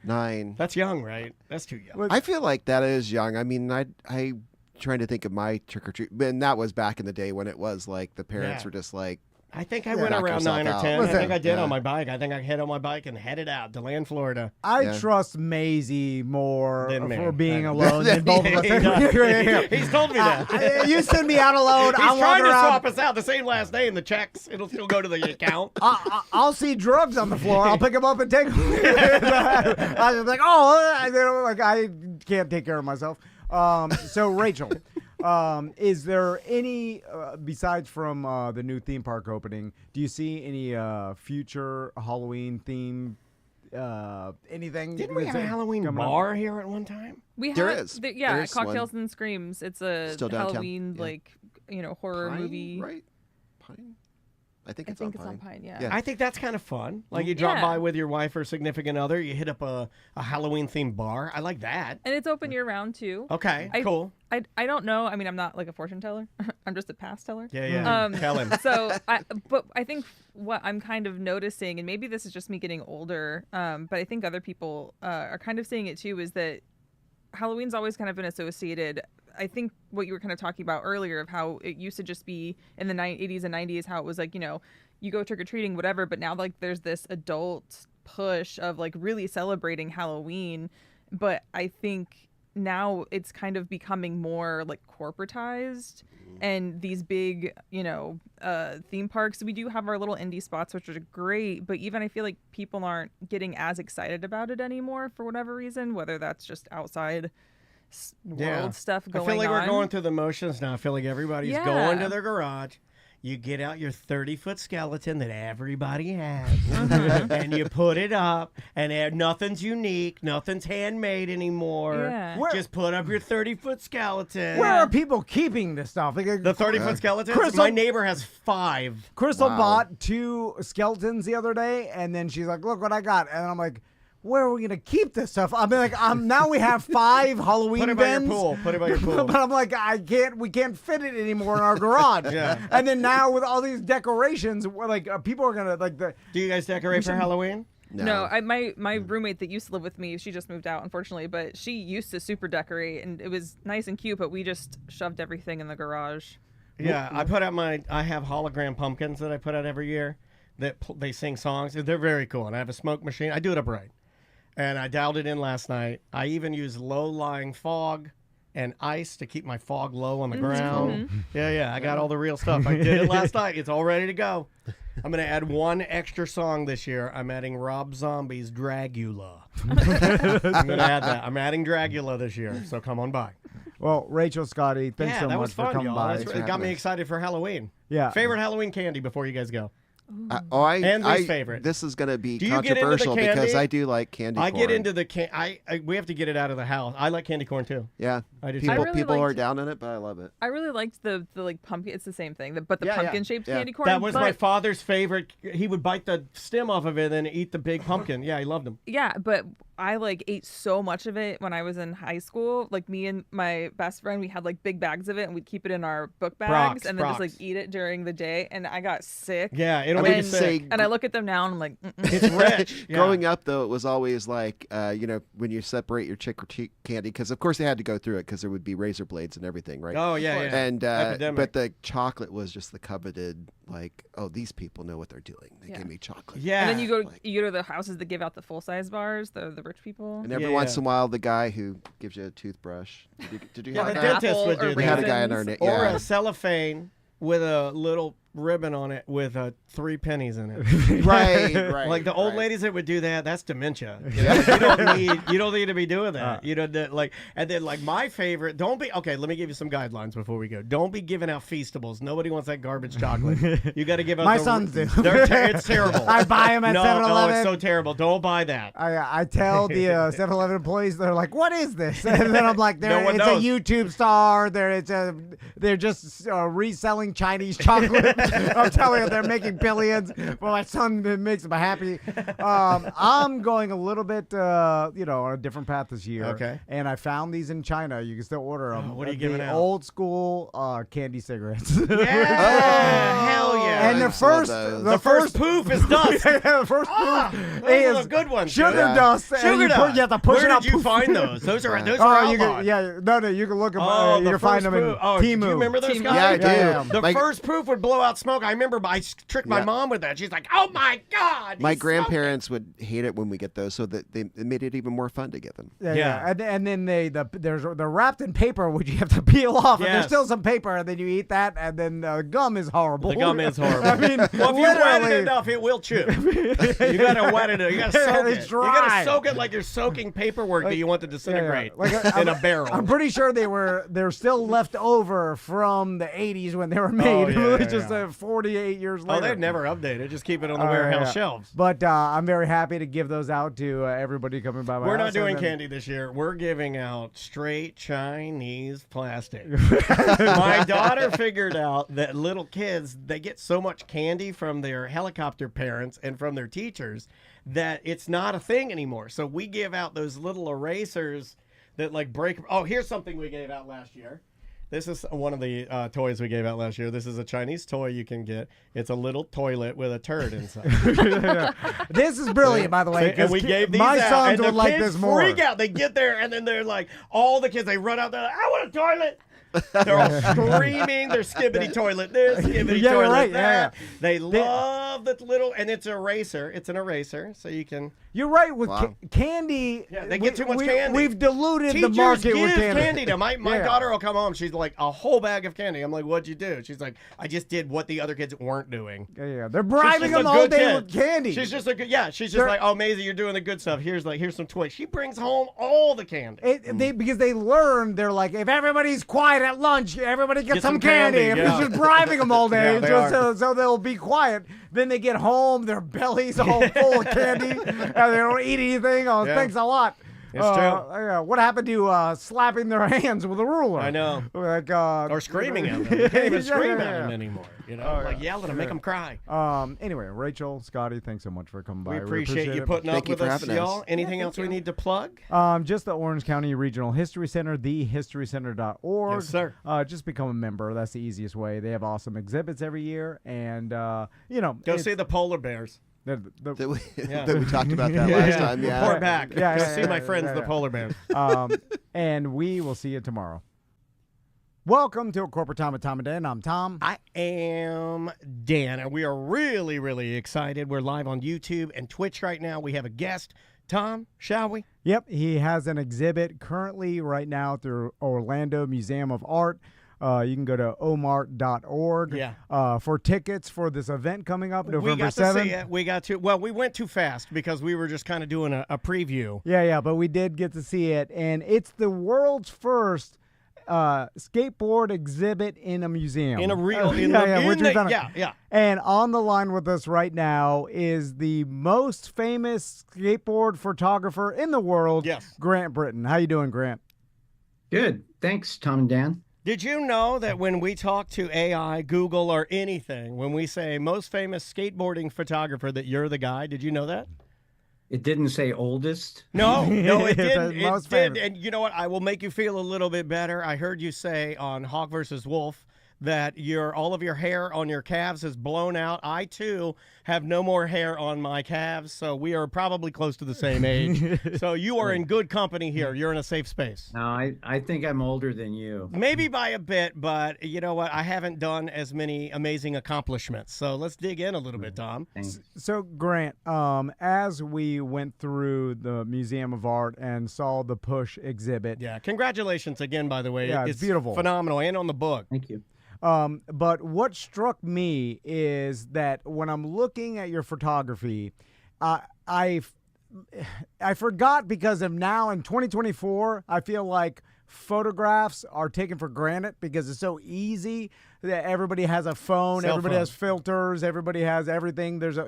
9. That's young, right? That's too young. I feel like that is young. I mean, I trying to think of my trick or treat, and that was back in the day when it was like the parents were just like. I think I went around 9 or 10. I think I did on my bike. I think I hit on my bike and headed out to Land, Florida. I trust Maisie more for being alone than both of us. He's told me that. You send me out alone. He's trying to swap us out. The same last name, the checks, it'll still go to the account. I'll see drugs on the floor. I'll pick them up and take them. I was like, I can't take care of myself. So Rachel. Is there any, besides from the new theme park opening, do you see any future Halloween theme, anything? Didn't we have a Halloween bar here at one time? There is Cocktails and Screams. It's a Halloween, horror Pine, movie. Right? Pine? I think it's on Pine. Yeah. I think that's kind of fun. Like you drop by with your wife or significant other, you hit up a Halloween themed bar. I like that. And it's open year round too. Okay, cool. I don't know. I mean, I'm not like a fortune teller. I'm just a past teller. Yeah. Tell him. But I think what I'm kind of noticing, and maybe this is just me getting older, but I think other people are kind of seeing it too, is that Halloween's always kind of been associated. I think what you were kind of talking about earlier of how it used to just be in the 80s and 90s, how it was like, you go trick-or-treating, whatever, but now there's this adult push of really celebrating Halloween. but I think now it's kind of becoming more like corporatized, and these big, theme parks. We do have our little indie spots, which are great, but even I feel like people aren't getting as excited about it anymore for whatever reason, whether that's just outside world stuff going on. I feel like we're going through the motions now. I feel like everybody's going to their garage. You get out your 30-foot skeleton that everybody has, and you put it up, and nothing's unique, nothing's handmade anymore. Yeah. Just put up your 30-foot skeleton. Where are people keeping this stuff? The 30-foot skeletons? My neighbor has 5. Crystal bought 2 skeletons the other day, and then she's like, look what I got. And I'm like, where are we gonna keep this stuff? I mean, like, now we have 5 Halloween bins. Put it by your pool. But I'm like, we can't fit it anymore in our garage. And then now with all these decorations, we're like, people are gonna like the. Do you guys decorate for Halloween? No, my roommate that used to live with me, she just moved out, unfortunately, but she used to super decorate, and it was nice and cute, but we just shoved everything in the garage. Yeah, I have hologram pumpkins that I put out every year that they sing songs. They're very cool, and I have a smoke machine. I do it up right. And I dialed it in last night. I even use low-lying fog and ice to keep my fog low on the ground. Cool. Yeah, I got all the real stuff. I did it last night. It's all ready to go. I'm going to add 1 extra song this year. I'm adding Rob Zombie's Dragula. I'm going to add that. I'm adding Dragula this year, so come on by. Well, Rachel, Scotty, thanks so that much was fun, for coming y'all. by. It got me excited for Halloween. Yeah. Favorite Halloween candy before you guys go? And least favorite. This is going to be Do you get into the controversial candy? because I do like candy corn. I get into the we have to get it out of the house. I like candy corn too. Yeah, I do. People are down on it, but I love it. I really liked the like pumpkin. It's the same thing, but the pumpkin shaped candy corn. That was my father's favorite. He would bite the stem off of it and then eat the big pumpkin. Yeah, he loved them. Yeah, but I like ate so much of it when I was in high school. Like me and my best friend, we had like big bags of it, and we'd keep it in our book bags and then just like eat it during the day. And I got sick. Yeah, it'll make you sick. And I look at them now and I'm like, it's rich. Yeah. Growing up, though, it was always like, when you separate your trick or treat candy, because of course they had to go through it because there would be razor blades and everything, right? Oh yeah. And but the chocolate was just the coveted, like, oh, these people know what they're doing. They give me chocolate. Yeah. And then you go to the houses that give out the full size bars, the rich people. And every once in a while, the guy who gives you a toothbrush. Did you have the that? dentist would do that. We had a guy in our or a cellophane with a little ribbon on it with 3 pennies in it. right. Like the old ladies that would do that, that's dementia. You don't need to be doing that. And then like my favorite, let me give you some guidelines before we go. Don't be giving out Feastables. Nobody wants that garbage chocolate. You got to give out My sons do. It's terrible. I buy them at 7-Eleven. No, it's so terrible. Don't buy that. I tell the 7-Eleven employees, they're like, "What is this?" And then I'm like, "It's knows. a YouTube star. They're just reselling Chinese chocolate." I'm telling you, they're making billions. Well, my son makes them happy. I'm going a little bit, on a different path this year. Okay. And I found these in China. You can still order them. What are you giving out? Old school candy cigarettes. Yeah. Hell yeah. And the first poof is dust. The first poof is a good one. Sugar dust. Sugar dust. You have to push Where it out. Did you find those? Those are outlawed. You can look them. You can find them in Temu. Do you remember those guys? Yeah, I do. Yeah. The first proof would blow out smoke. I remember I tricked my mom with that. She's like, "Oh my God!" My grandparents would hate it when we get those, so that it made it even more fun to get them. Yeah. And then they're wrapped in paper, which you have to peel off. And there's still some paper, and then you eat that, and then the gum is horrible. The gum is horrible. I mean, well, if you wet it enough, it will chew. You gotta wet it. You gotta soak it. It's dry. You gotta soak it like you're soaking paperwork that you want to disintegrate in a barrel. I'm pretty sure they're still left over from the 80s when they were made. Just 48 years later. Oh, they've never updated. Just keep it on the warehouse shelves. But I'm very happy to give those out to everybody coming by my house. We're not doing candy this year. We're giving out straight Chinese plastic. My daughter figured out that little kids, they get so much candy from their helicopter parents and from their teachers that it's not a thing anymore. So we give out those little erasers that like break. Oh, here's something we gave out last year. This is one of the toys we gave out last year. This is a Chinese toy you can get. It's a little toilet with a turd inside. This is brilliant, by the way. And we gave these my out, sons and would the like kids this more. freak out. They get there, and then they're like, all the kids, they run out there like, I want a toilet. They're all screaming. They're skibbity toilet this, skibbity toilet that. They love the little, and it's an eraser, so you can. You're right with candy. Yeah, they get too much candy. We've diluted Teachers the market give with candy to my daughter will come home. She's like, a whole bag of candy. I'm like, what'd you do? She's like, I just did what the other kids weren't doing. Yeah, they're bribing them all day with candy. She's just she's just like, oh, Maisie, you're doing the good stuff. Here's some toys. She brings home all the candy. Because they learn, they're like, if everybody's quiet at lunch, everybody gets some candy. If it's just bribing them all day, so they'll be quiet. Then they get home, their belly's all full of candy, and they don't eat anything. Oh, thanks a lot. It's true. What happened to slapping their hands with a ruler? I know. Like, or screaming at them. You can't even scream at them anymore. You know, like yell at them, make them cry. Anyway, Rachel, Scotty, thanks so much for coming by. We appreciate you putting up with us, y'all. Anything else we need to plug? Just the Orange County Regional History Center, thehistorycenter.org. Yes, sir. Just become a member. That's the easiest way. They have awesome exhibits every year, and go see the polar bears. That we talked about that last time. Yeah. Report back. Go see my friends, the polar bears. And we will see you tomorrow. Welcome to A Corporate Tom and Tom and Dan. I'm Tom. I am Dan, and we are really, really excited. We're live on YouTube and Twitch right now. We have a guest. Tom, shall we? Yep, he has an exhibit currently right now through Orlando Museum of Art. You can go to omart.org for tickets for this event coming up November 7th. We got to. Well, we went too fast because we were just kind of doing a preview. Yeah, but we did get to see it. And it's the world's first skateboard exhibit in a museum. In a real, And on the line with us right now is the most famous skateboard photographer in the world, Grant Brittain. How you doing, Grant? Good. Thanks, Tom and Dan. Did you know that when we talk to AI, Google, or anything, when we say most famous skateboarding photographer, that you're the guy? Did you know that? It didn't say oldest? No, it didn't. It did. And you know what? I will make you feel a little bit better. I heard you say on Hawk versus Wolf that all of your hair on your calves is blown out. I, too, have no more hair on my calves, so we are probably close to the same age. So you are in good company here. You're in a safe space. No, I think I'm older than you. Maybe by a bit, but you know what? I haven't done as many amazing accomplishments. So let's dig in a little bit, Tom. Thanks. So, Grant, as we went through the Museum of Art and saw the Push exhibit. Yeah, congratulations again, by the way. Yeah, it's beautiful. Phenomenal, and on the book. Thank you. But what struck me is that when I'm looking at your photography, I forgot because of now in 2024, I feel like photographs are taken for granted because it's so easy that everybody has a phone, everybody has filters, everybody has everything. There's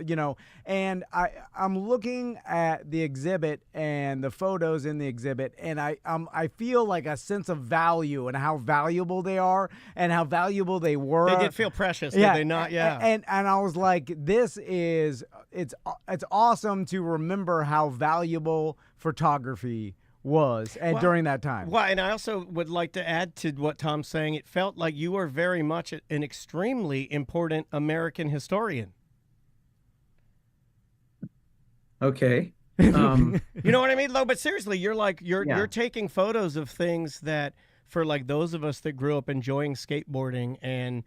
and I'm looking at the exhibit and the photos in the exhibit, and I feel like a sense of value and how valuable they are and how valuable they were. They did feel precious, did they not? Yeah. And I was like, it's awesome to remember how valuable photography was during that time. Well, and I also would like to add to what Tom's saying. It felt like you were very much an extremely important American historian. Okay. You know what I mean, though? But seriously, you're taking photos of things that, for like those of us that grew up enjoying skateboarding and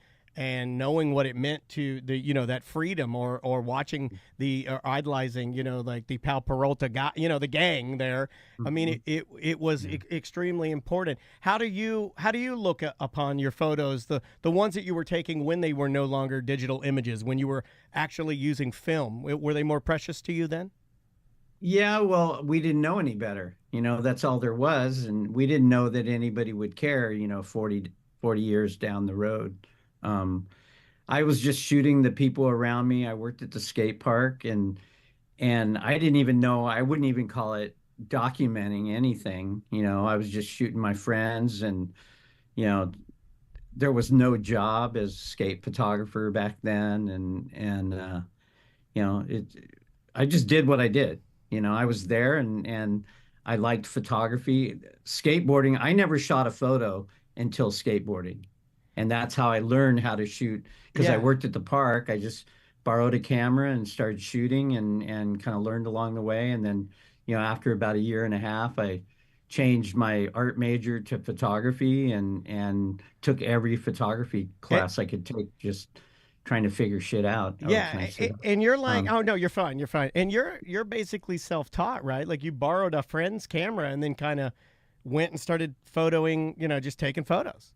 knowing what it meant to that freedom or watching or idolizing, like the Pal Peralta guy, the gang there. I mean, it was extremely important. How do you look upon your photos, the ones that you were taking when they were no longer digital images, when you were actually using film? Were they more precious to you then? Yeah, well, we didn't know any better. That's all there was. And we didn't know that anybody would care, 40 years down the road. I was just shooting the people around me. I worked at the skate park and I didn't even know, I wouldn't even call it documenting anything. I was just shooting my friends and, there was no job as skate photographer back then. I just did what I did. I was there and I liked photography. Skateboarding, I never shot a photo until skateboarding. And that's how I learned how to shoot, because I worked at the park. I just borrowed a camera and started shooting and kind of learned along the way. And then, after about a year and a half, I changed my art major to photography and took every photography class I could take, just trying to figure shit out. Oh, can I sit up? And you're like, oh no, you're fine, you're fine. And you're basically self-taught, right? Like you borrowed a friend's camera and then kind of went and started photoing, just taking photos.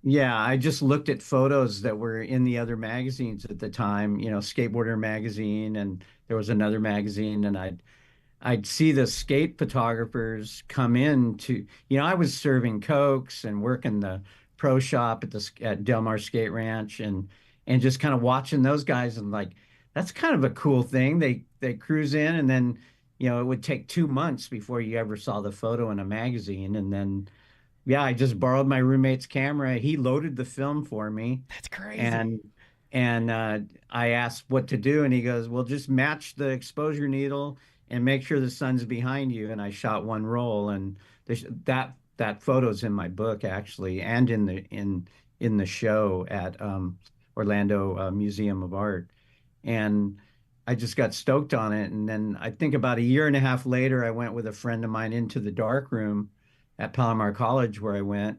Yeah, I just looked at photos that were in the other magazines at the time, Skateboarder magazine, and there was another magazine, and I'd see the skate photographers come in to, I was serving Cokes and working the pro shop at Del Mar Skate Ranch, and just kind of watching those guys, and like, that's kind of a cool thing. They cruise in, and then, it would take 2 months before you ever saw the photo in a magazine. And then, yeah, I just borrowed my roommate's camera. He loaded the film for me. That's crazy. And I asked what to do, and he goes, "Well, just match the exposure needle and make sure the sun's behind you." And I shot one roll, and that photo's in my book actually, and in the show at Orlando Museum of Art. And I just got stoked on it. And then I think about a year and a half later, I went with a friend of mine into the dark room at Palomar College where I went.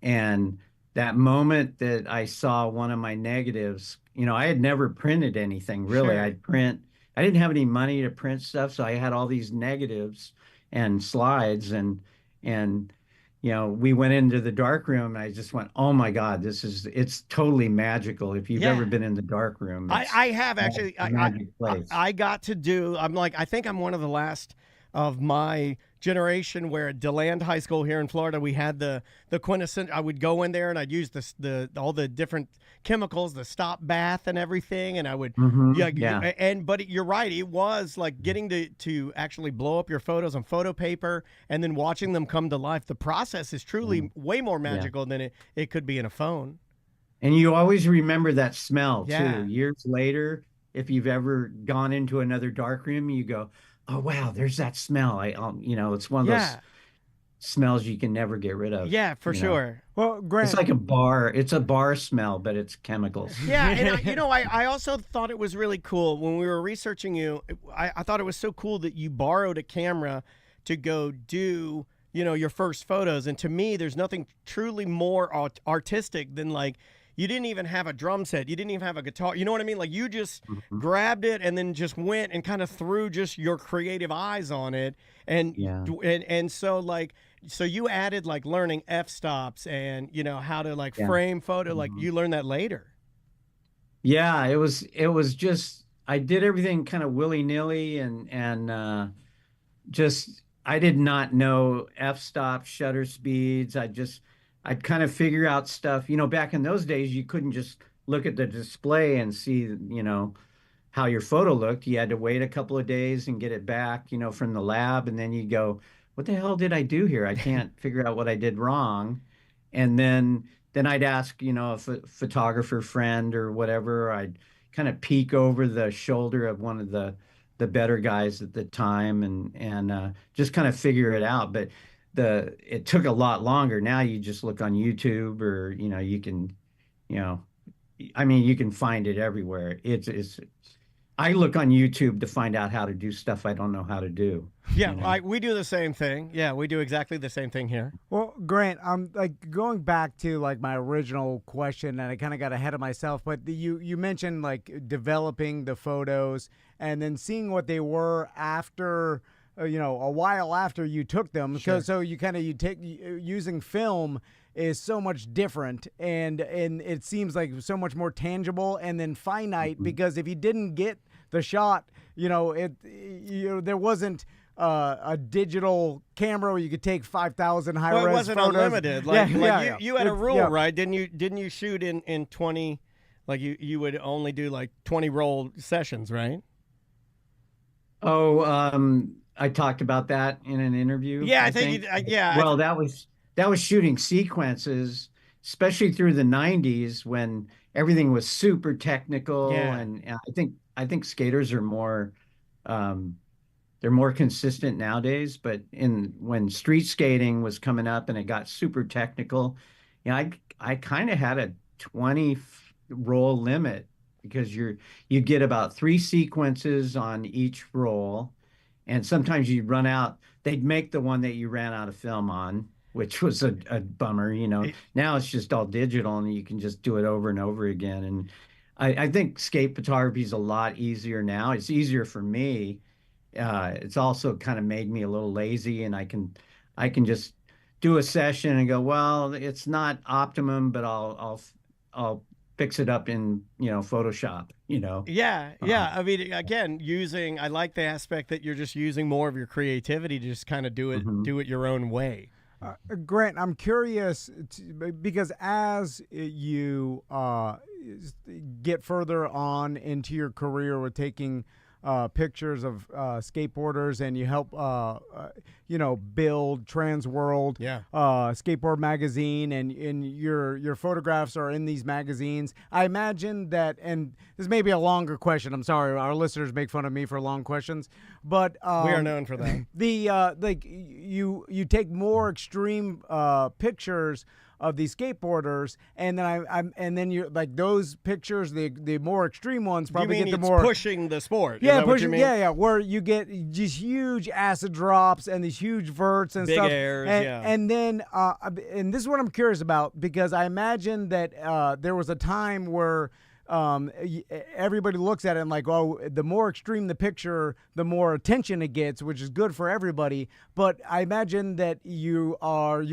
And that moment that I saw one of my negatives, I had never printed anything really. Sure. I didn't have any money to print stuff, so I had all these negatives and slides, and we went into the dark room, and I just went, "Oh my God, it's totally magical." If you've ever been in the dark room, I have actually. Magic place. I got to do. I think I'm one of the last of my generation where at DeLand High School here in Florida, we had the quintessential. I would go in there and I'd use all the different chemicals, the stop bath and everything, and I would but you're right, it was like getting to actually blow up your photos on photo paper and then watching them come to life. The process is truly way more magical than it could be in a phone. And you always remember that smell too. Years later, if you've ever gone into another dark room, you go, "Oh wow, there's that smell." It's one of those smells you can never get rid of. Yeah, for sure. Well, Grant, it's like a bar. It's a bar smell, but it's chemicals. Yeah, and I also thought it was really cool when we were researching you. I thought it was so cool that you borrowed a camera to go do your first photos. And to me, there's nothing truly more artistic than like. You didn't even have a drum set. You didn't even have a guitar. You know what I mean? Like you just grabbed it and then just went and kind of threw just your creative eyes on it. And so you added like learning f-stops and how to like frame photo. Like you learned that later. Yeah, it was just I did everything kind of willy-nilly and just I did not know f-stop, shutter speeds. I'd kind of figure out stuff. Back in those days, you couldn't just look at the display and see, how your photo looked. You had to wait a couple of days and get it back, from the lab. And then you go, "What the hell did I do here? I can't figure out what I did wrong." And then I'd ask, a photographer friend or whatever. I'd kind of peek over the shoulder of one of the better guys at the time and just kind of figure it out. But it took a lot longer. Now you just look on YouTube or, you can, you can find it everywhere. I look on YouTube to find out how to do stuff I don't know how to do. Yeah, we do the same thing. Yeah, we do exactly the same thing here. Well, Grant, I'm like going back to like my original question, and I kind of got ahead of myself. But you mentioned like developing the photos and then seeing what they were after. A while after you took them, because so using film is so much different, and it seems like so much more tangible and then finite. Because if you didn't get the shot, there wasn't a digital camera where you could take 5,000 high res. Well, it wasn't photos. Unlimited. You had a rule, right? Didn't you shoot in 20? Like you would only do like 20 roll sessions, right? Oh, I talked about that in an interview. Yeah, I think. Well, that was shooting sequences, especially through the '90s when everything was super technical. Yeah. And I think skaters are more, they're more consistent nowadays. But when street skating was coming up and it got super technical, I kind of had a 20 roll limit because you get about 3 sequences on each roll. And sometimes you run out they'd make the one that you ran out of film on, which was a bummer, you know. Now it's just all digital and you can just do it over and over again. And I think skate photography is a lot easier now. It's easier for me. It's also kind of made me a little lazy, and I can just do a session and go, well, it's not optimum, but I'll fix it up in, you know, Photoshop, you know. Yeah. I mean, again, I like the aspect that you're just using more of your creativity to just kind of do it your own way. Grant, I'm curious because as you get further on into your career with taking pictures of skateboarders, and you help build Trans World Skateboard Magazine, and your photographs are in these magazines. I imagine that, and this may be a longer question, I'm sorry, our listeners make fun of me for long questions, but we are known for that. Like you take more extreme pictures of these skateboarders, and then you're like those pictures, the more extreme ones probably you mean get the it's more pushing the sport. Yeah, pushing. Yeah, where you get these huge acid drops and these huge verts and big stuff. airs, and then and this is what I'm curious about, because I imagine that there was a time where everybody looks at it and like, oh, the more extreme the picture, the more attention it gets, which is good for everybody. But I imagine that you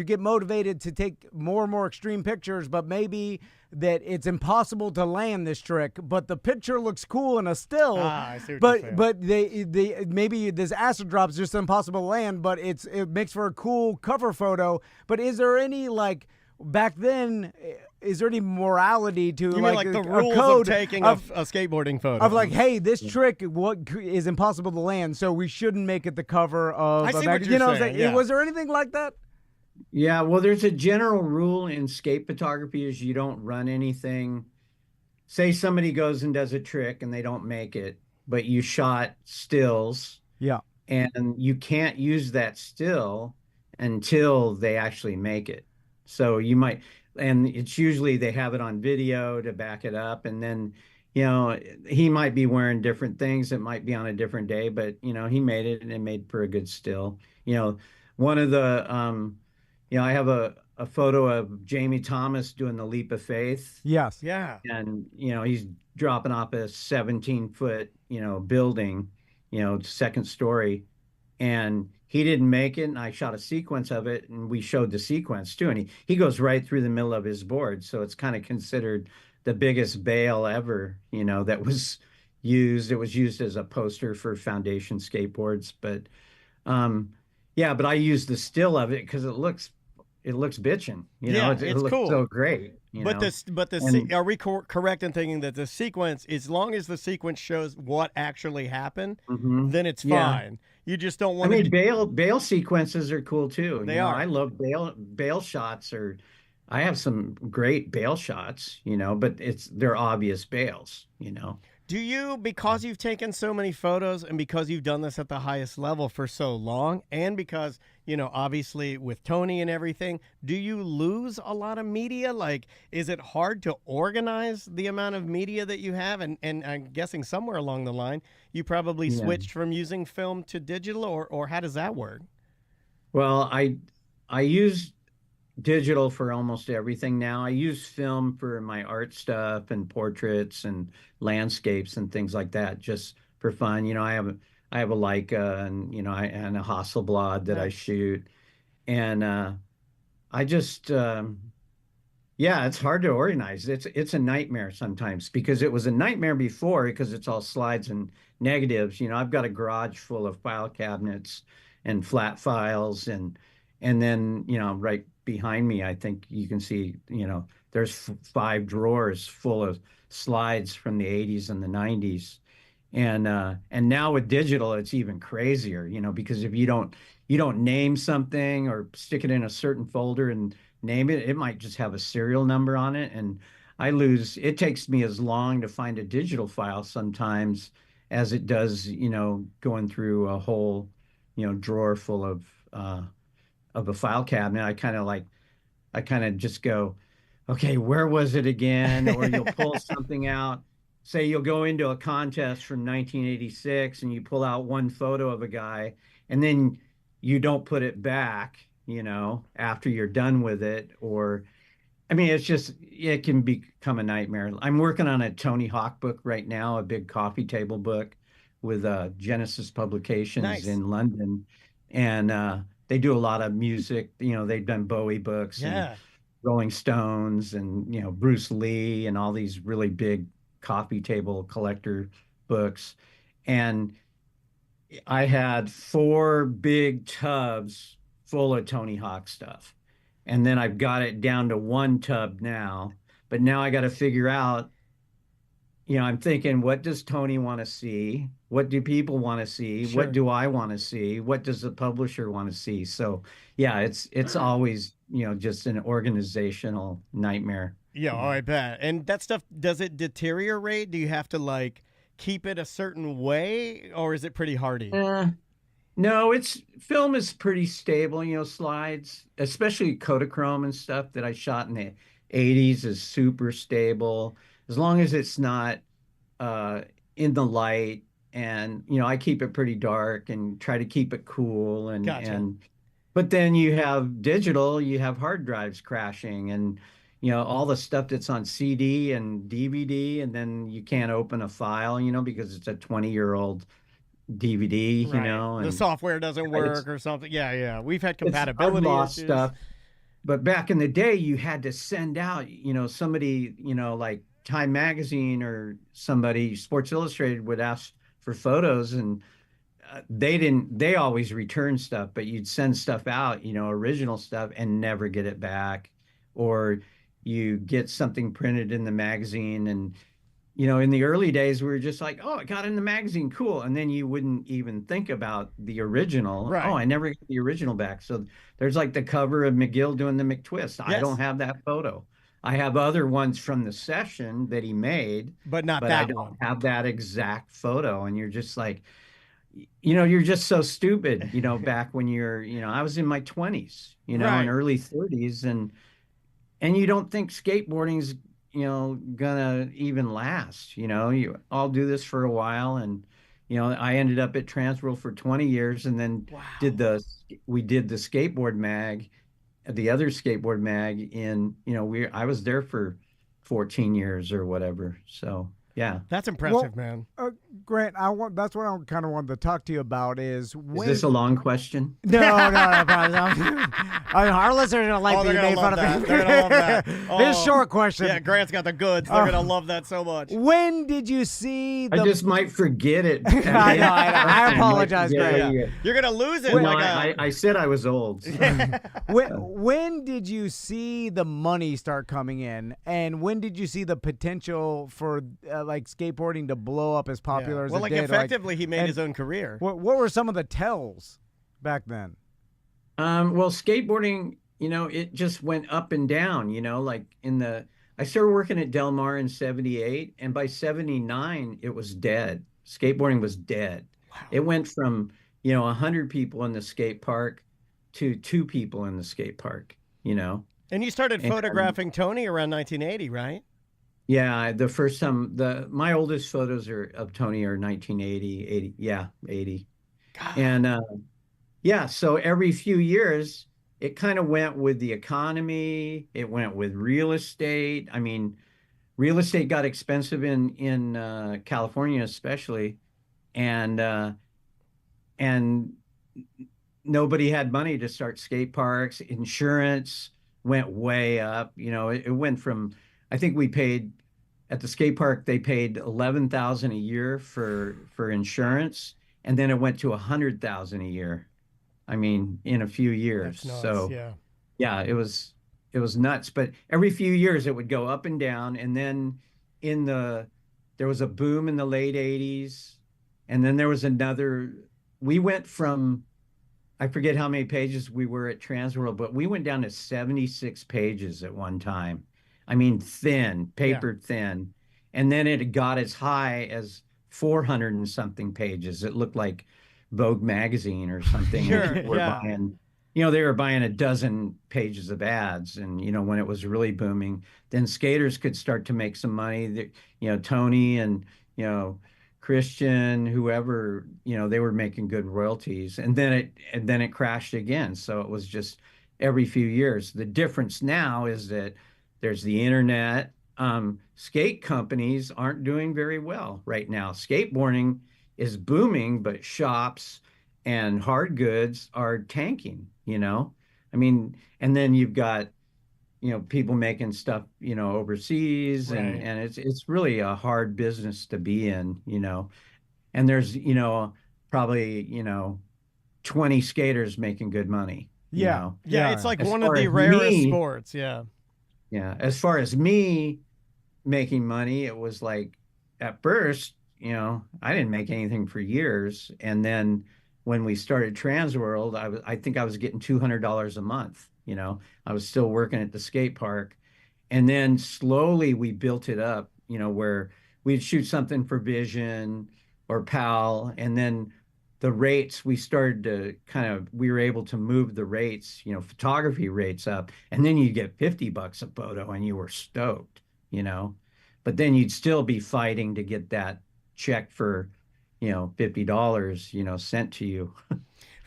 get motivated to take more and more extreme pictures, but maybe that it's impossible to land this trick, but the picture looks cool in a still. I see what you're saying. But they maybe this acid drop is just impossible to land, but it makes for a cool cover photo. But is there any, like, back then, is there any morality to, you mean like the rules code of taking a skateboarding photo? Of like, hey, this trick is impossible to land, so we shouldn't make it the cover of I a see magazine. what you're saying. Yeah. Was there anything like that? Yeah, well, there's a general rule in skate photography is you don't run anything. Say somebody goes and does a trick and they don't make it, but you shot stills. Yeah. And you can't use that still until they actually make it. So you might, and it's usually they have it on video to back it up. And then, you know, he might be wearing different things. It might be on a different day, but, you know, he made it and it made for a good still. You know, one of the, I have a photo of Jamie Thomas doing the leap of faith. Yes. Yeah. And, you know, he's dropping off a 17-foot, you know, building, you know, second story. And he didn't make it. And I shot a sequence of it, and we showed the sequence too. And he goes right through the middle of his board. So it's kind of considered the biggest bail ever, you know, that was used. It was used as a poster for foundation skateboards. But but I used the still of it because it looks bitchin', you know, it looks cool. So great. Are we correct in thinking that the sequence, as long as the sequence shows what actually happened, then it's fine. You just don't want. I mean, bail sequences are cool too. They are. I love bail shots. I have some great bail shots, you know, but they're obvious bails, you know. Do you, because you've taken so many photos and because you've done this at the highest level for so long, and because, you know, obviously with Tony and everything, do you lose a lot of media? Like, is it hard to organize the amount of media that you have? And I'm guessing somewhere along the line, you probably switched from using film to digital, or how does that work? Well, I use digital for almost everything now. I use film for my art stuff and portraits and landscapes and things like that, just for fun. You know, I have a Leica, and, you know, and a Hasselblad that I shoot. And I just it's hard to organize. It's a nightmare sometimes, because it was a nightmare before because it's all slides and negatives. You know, I've got a garage full of file cabinets and flat files, and then, you know, right behind me, I think you can see, you know, there's 5 drawers full of slides from the 80s and the 90s. And now with digital, it's even crazier, you know, because if you don't name something or stick it in a certain folder and name it, it might just have a serial number on it. And it takes me as long to find a digital file sometimes as it does, you know, going through a whole, you know, drawer full of a file cabinet. I kind of just go, okay, where was it again? Or you'll pull something out. Say you'll go into a contest from 1986 and you pull out one photo of a guy, and then you don't put it back, after you're done with it. Or, I mean, it can become a nightmare. I'm working on a Tony Hawk book right now, a big coffee table book with Genesis Publications Nice. in London. And they do a lot of music. They've done Bowie books and Yeah. Rolling Stones and, Bruce Lee and all these really big coffee table collector books. And I had 4 big tubs full of Tony Hawk stuff. And then I've got it down to 1 tub now. But now I got to figure out, I'm thinking, what does Tony want to see? What do people want to see? Sure. What do I want to see? What does the publisher want to see? So yeah, it's always, just an organizational nightmare. Yeah, I bet. And that stuff, does it deteriorate? Do you have to like keep it a certain way, or is it pretty hardy? No, film is pretty stable, slides, especially Kodachrome and stuff that I shot in the 80s is super stable. As long as it's not in the light, and I keep it pretty dark and try to keep it cool. Gotcha. But then you have digital, you have hard drives crashing, and all the stuff that's on CD and DVD, and then you can't open a file, because it's a 20-year-old DVD, Right. The software doesn't work or something. Yeah. We've had compatibility I've lost issues. stuff. But back in the day, you had to send out, somebody, like Time Magazine or somebody, Sports Illustrated would ask for photos, and they always return stuff, but you'd send stuff out, original stuff, and never get it back. Or you get something printed in the magazine, and in the early days, we were just like, oh, I got in the magazine, cool. And then you wouldn't even think about the original. Right. Oh, I never got the original back. So there's like the cover of McGill doing the McTwist. Yes. I don't have that photo. I have other ones from the session that he made, but not but that I don't one. have that exact photo. And you're just like, you're just so stupid, back when I was in my 20s, Right. and early 30s, and you don't think skateboarding's gonna even last. I'll do this for a while, and I ended up at Transworld for 20 years, and then we did the skateboard mag, the other skateboard mag I was there for 14 years or whatever. So yeah, that's impressive, man. Grant, that's what I kind of wanted to talk to you about is this a long question? No, probably not. Our listeners are gonna like that you made fun of me. They're gonna love that. This short question. Yeah, Grant's got the goods. They're gonna love that so much. When did you see I just might forget it. I know. I apologize, Grant. Yeah. You're gonna lose it. I said I was old. So. When did you see the money start coming in, and when did you see the potential for like skateboarding to blow up as popular as it did? Effectively, he made his own career. What were some of the tells back then? Well, skateboarding, it just went up and down. Like I started working at Del Mar in '78, and by '79 it was dead. Skateboarding was dead. Wow. It went from 100 people in the skate park to 2 people in the skate park. And you started photographing Tony around 1980, right? Yeah, the first time my oldest photos of Tony are 1980, 80. God. And so every few years it kind of went with the economy, it went with real estate. I mean, real estate got expensive in California especially, and nobody had money to start skate parks. Insurance went way up. It went from, I think we paid at the skate park, they paid $11,000 a year for insurance, and then it went to $100,000 a year. I mean, in a few years. That's nuts, so yeah, it was nuts. But every few years it would go up and down, and then there was a boom in the late '80s, and then there was another. We went from, I forget how many pages we were at Transworld, but we went down to 76 pages at one time. I mean, thin, paper thin. And then it got as high as 400 and something pages. It looked like Vogue magazine or something. Sure, buying, they were buying a dozen pages of ads. And, when it was really booming, then skaters could start to make some money. Tony and, Christian, whoever, they were making good royalties, and then it crashed again. So it was just every few years. The difference now is that there's the internet. Skate companies aren't doing very well right now. Skateboarding is booming, but shops and hard goods are tanking, I mean, and then you've got, people making stuff, overseas, and Right. it's really a hard business to be in, and there's, probably, 20 skaters making good money, Yeah. Yeah, Yeah. it's like As one of far the as rarest me, sports. Yeah. yeah, as far as me making money, it was like at first, I didn't make anything for years. And then when we started Transworld, I think I was getting $200 a month. I was still working at the skate park. And then slowly we built it up, where we'd shoot something for Vision or PAL, and then the rates we started to we were able to move the rates, photography rates up, and then you'd get $50 a photo and you were stoked, you know. But then you'd still be fighting to get that check for, $50, sent to you.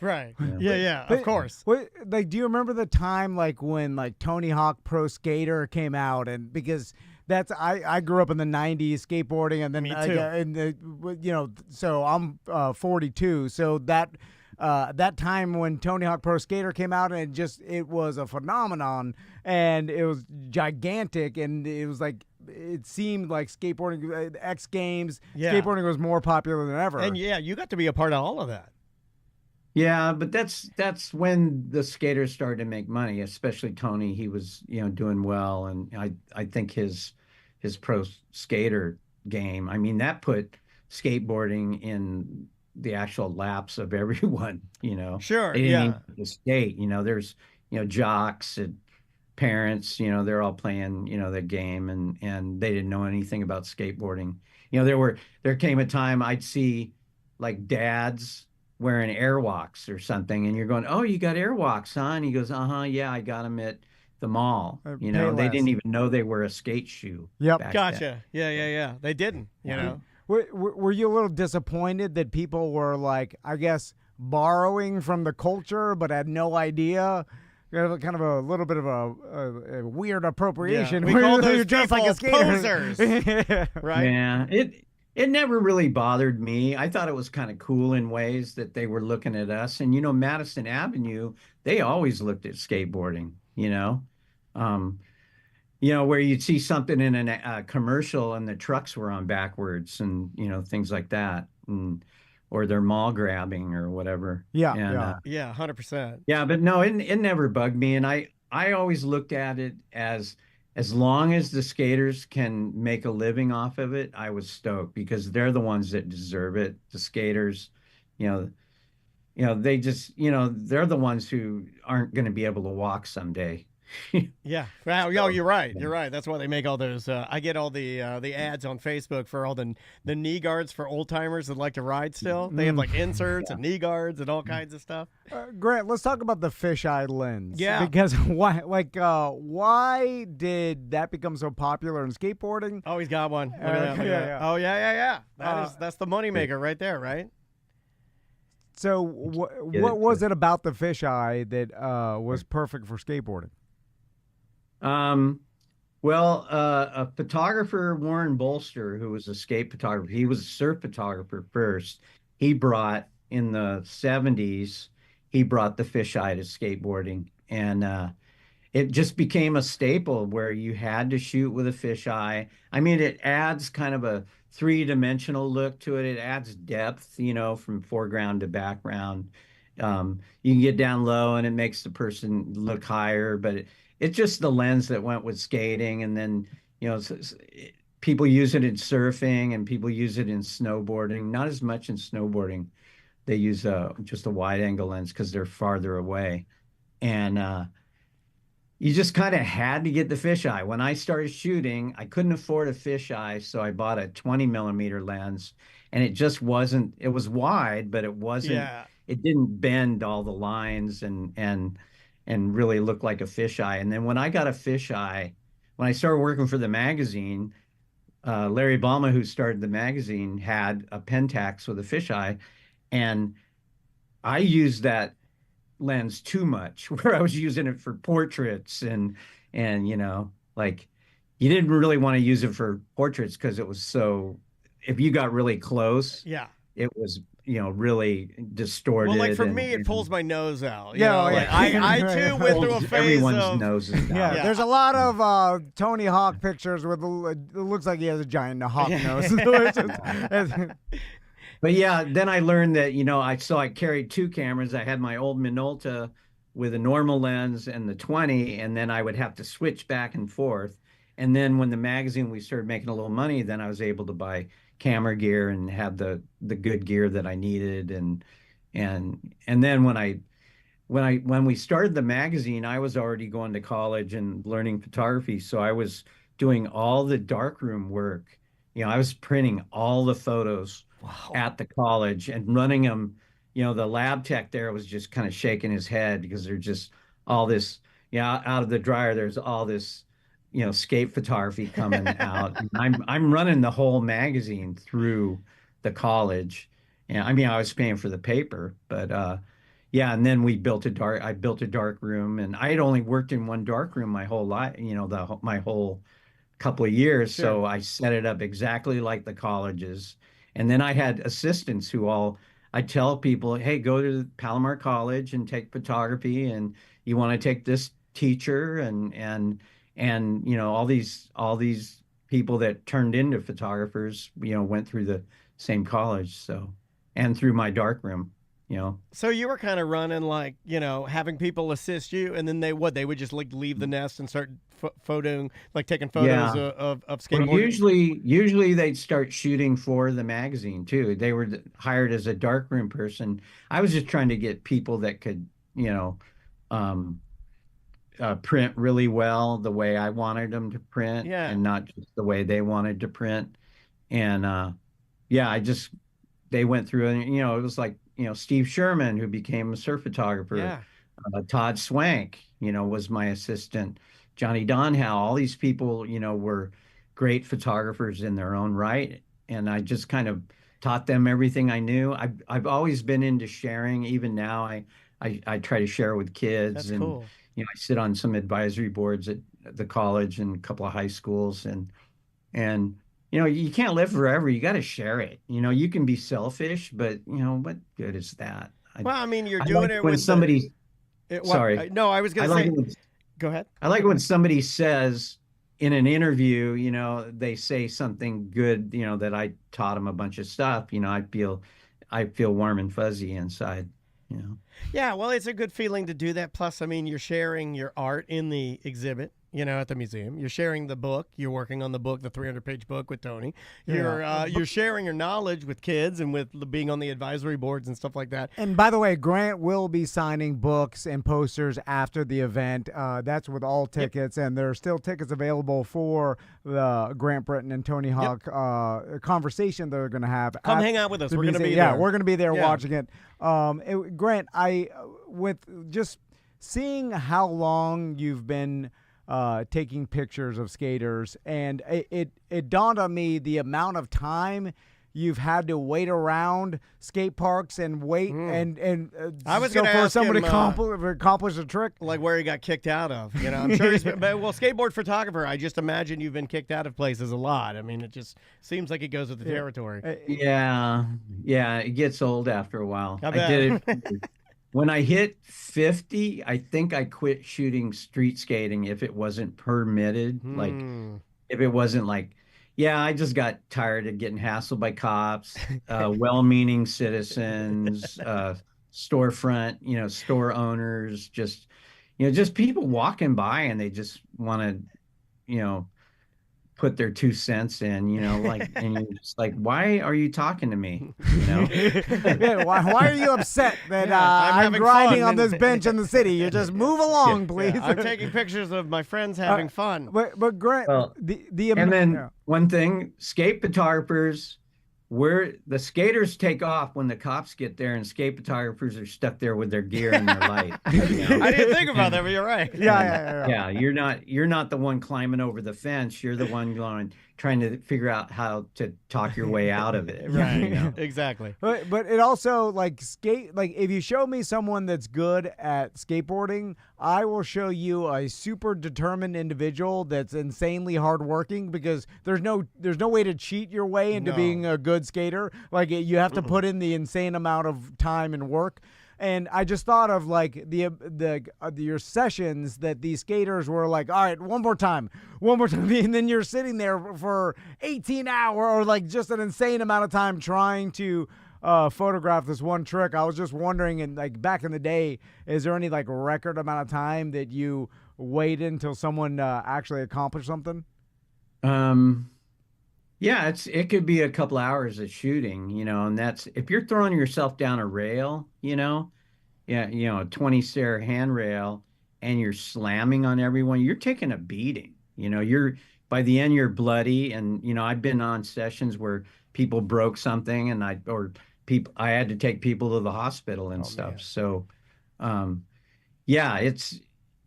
Right. Yeah. Yeah, yeah, of course. Like, do you remember the time like when like Tony Hawk Pro Skater came out? And because I grew up in the '90s skateboarding, and then Me too. so I'm 42, so that time when Tony Hawk Pro Skater came out, and it was a phenomenon, and it was gigantic, and it was like, it seemed like skateboarding, X Games, Yeah. skateboarding was more popular than ever. And yeah, you got to be a part of all of that. Yeah, but that's when the skaters started to make money, especially Tony. He was, doing well, and I think his pro skater game, I mean, that put skateboarding in the actual laps of everyone, Sure, They didn't yeah. even have to skate, there's, jocks and parents, they're all playing, the game, and they didn't know anything about skateboarding. There came a time I'd see like dads wearing airwalks or something, and you're going, "Oh, you got airwalks, huh?" And he goes, "Uh-huh, yeah, I got them at the mall." They Payless. didn't even know they were a skate shoe. Yep. back then. Gotcha. Yeah, yeah, yeah. They didn't, you know. Were you a little disappointed that people were like, I guess, borrowing from the culture but had no idea? Kind of a little bit of a weird appropriation. We where call you're those dressed like a people skater. posers. Right? Yeah, it never really bothered me. I thought it was kind of cool in ways that they were looking at us. And Madison Avenue, they always looked at skateboarding. Um, where you'd see something in a commercial and the trucks were on backwards, and things like that, or they're mall grabbing or whatever. Yeah, and, yeah. Yeah, 100%. Yeah, but no, it never bugged me, and I always looked at it as long as the skaters can make a living off of it, I was stoked, because they're the ones that deserve it. The skaters, they just, they're the ones who aren't going to be able to walk someday. Yeah. Wow. Yo, you're right. You're right. That's why they make all those. I get all the ads on Facebook for all the knee guards for old timers that like to ride still. They have like inserts and knee guards and all kinds of stuff. Grant, let's talk about the fisheye lens. Yeah. Because why did that become so popular in skateboarding? Oh, he's got one. Look at that, look at that. yeah. Oh, yeah, yeah, yeah. That's the moneymaker right there, right? So what was it about the fisheye that was perfect for skateboarding? Well, a photographer, Warren Bolster, who was a skate photographer, he was a surf photographer first. He brought, in the 70s, he brought the fisheye to skateboarding. And it just became a staple where you had to shoot with a fisheye. I mean, it adds kind of a three-dimensional look to it. It adds depth, from foreground to background. You can get down low and it makes the person look higher, but it's just the lens that went with skating. And then, people use it in surfing and people use it in snowboarding. Not as much in snowboarding. They use just a wide angle lens because they're farther away. And you just kind of had to get the fisheye. When I started shooting, I couldn't afford a fisheye, so I bought a 20 millimeter lens, and it just wasn't, it was wide, but it wasn't, Yeah. it didn't bend all the lines and really look like a fisheye. And then when I got a fisheye, when I started working for the magazine, Larry Balma, who started the magazine, had a Pentax with a fisheye, and I used that lens too much, where I was using it for portraits and like you didn't really want to use it for portraits because it was so. If you got really close, Yeah. it was really distorted. Well, like for me, it pulls my nose out. Yeah, like I too went through a phase everyone's of noses out. Yeah, there's a lot of Tony Hawk pictures with it looks like he has a giant hawk nose. But yeah, then I learned that I carried two cameras. I had my old Minolta with a normal lens and the 20, and then I would have to switch back and forth. And then when the magazine we started making a little money, then I was able to buy camera gear and have the good gear that I needed. And then when we started the magazine, I was already going to college and learning photography, so I was doing all the darkroom work. I was printing all the photos at the college and running them. The lab tech there was just kind of shaking his head because there's just all this, out of the dryer, there's all this, scape photography coming out. And I'm running the whole magazine through the college. And I mean, I was paying for the paper, but yeah. And then I built a dark room, and I had only worked in one dark room my whole life, my whole couple of years. Sure. So I set it up exactly like the colleges. And then I had assistants I tell people, hey, go to Palomar College and take photography, and you want to take this teacher and all these people that turned into photographers, went through the same college. So, and through my darkroom. So you were kind of running like, having people assist you, and then they would just like leave the nest and start photoing, like taking photos of skateboarding. Well, usually they'd start shooting for the magazine too. They were hired as a darkroom person. I was just trying to get people that could, print really well the way I wanted them to print, and not just the way they wanted to print. And they went through, and it was like, Steve Sherman, who became a surf photographer. Yeah. Todd Swank, was my assistant. Johnny Donhow, all these people, were great photographers in their own right. And I just kind of taught them everything I knew. I've always been into sharing. Even now, I try to share with kids. That's and, cool. I sit on some advisory boards at the college and a couple of high schools. And you can't live forever. You got to share it. You can be selfish, but what good is that? Well, I mean, you're doing it when with somebody. Sorry. No, I was going to say. Go ahead. I like when somebody says in an interview, they say something good, that I taught them a bunch of stuff. I feel warm and fuzzy inside. Yeah, well, it's a good feeling to do that. Plus, I mean, you're sharing your art in the exhibit, at the museum. You're sharing the book. You're working on the book, the 300-page book with Tony. You're sharing your knowledge with kids and with being on the advisory boards and stuff like that. And by the way, Grant will be signing books and posters after the event. That's with all tickets, and there are still tickets available for the Grant Brittain and Tony Hawk conversation they're going to have. Come hang out with us. We're going to be there. Yeah, we're going to be there watching it. Grant, with just seeing how long you've been taking pictures of skaters, and it dawned on me the amount of time you've had to wait around skate parks and wait and I was going to ask someone him, to accomplish a trick, like where he got kicked out of. I'm sure he's been, well, skateboard photographer. I just imagine you've been kicked out of places a lot. I mean, it just seems like it goes with the territory. Yeah, it gets old after a while. I bet. did it. When I hit 50, I think I quit shooting street skating if it wasn't permitted. Like, if it wasn't like, I just got tired of getting hassled by cops, well-meaning citizens, storefront, store owners, just people walking by and they just want to, put their 2 cents in, and you're just like, why are you talking to me? Why are you upset that I'm grinding on this bench in the city? You just move along, please. I'm taking pictures of my friends having fun. But Grant, one thing, skate photographers, the skaters take off when the cops get there, and skate photographers are stuck there with their gear and their light. I didn't think about that, but you're right. Yeah. You're not the one climbing over the fence. You're the one trying to figure out how to talk your way out of it. Right. You know? Exactly. But it also like if you show me someone that's good at skateboarding, I will show you a super determined individual that's insanely hardworking, because there's no way to cheat your way into being a good skater. Like you have to put in the insane amount of time and work. And I just thought of like your sessions that these skaters were like, all right, one more time, and then you're sitting there for 18 hours or like just an insane amount of time trying to photograph this one trick. I was just wondering, and like back in the day, is there any like record amount of time that you waited until someone actually accomplished something? Yeah, it could be a couple hours of shooting, you know, and that's if you're throwing yourself down a rail, you know, yeah, you know, a 20 stair handrail, and you're slamming on everyone, you're taking a beating. You know, you're by the end you're bloody, and you know, I've been on sessions where people broke something, and I had to take people to the hospital and stuff. Man. So, um, yeah, it's,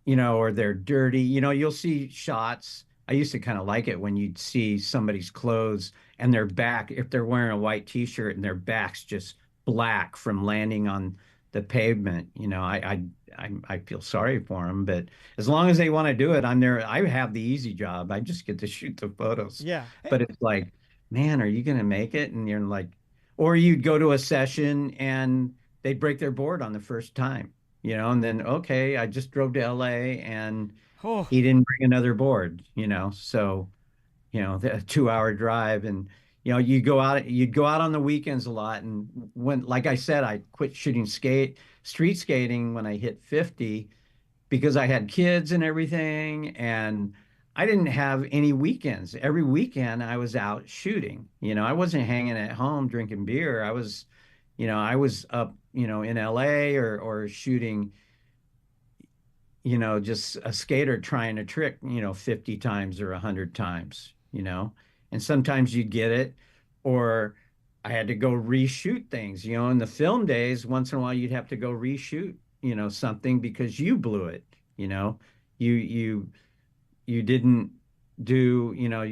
you know, or they're dirty. You know, you'll see shots. I used to kind of like it when you'd see somebody's clothes and their back, if they're wearing a white t-shirt and their back's just black from landing on the pavement. You know, I feel sorry for them, but as long as they want to do it, I'm there. I have the easy job. I just get to shoot the photos. Yeah. But it's like, man, are you going to make it? And you're like, or you'd go to a session and they'd break their board on the first time, you know, and then, okay, I just drove to LA and he didn't bring another board, you know, so, you know, the 2 hour drive. And, you know, you'd go out on the weekends a lot. And when, like I said, I quit shooting street skating when I hit 50 because I had kids and everything. And I didn't have any weekends. Every weekend I was out shooting, you know, I wasn't hanging at home drinking beer. I was up, you know, in LA or shooting, you know, just a skater trying a trick, you know, 50 times or 100 times, you know, and sometimes you'd get it, or I had to go reshoot things, you know, in the film days, once in a while you'd have to go reshoot, you know, something because you blew it, you know, you didn't do, you know,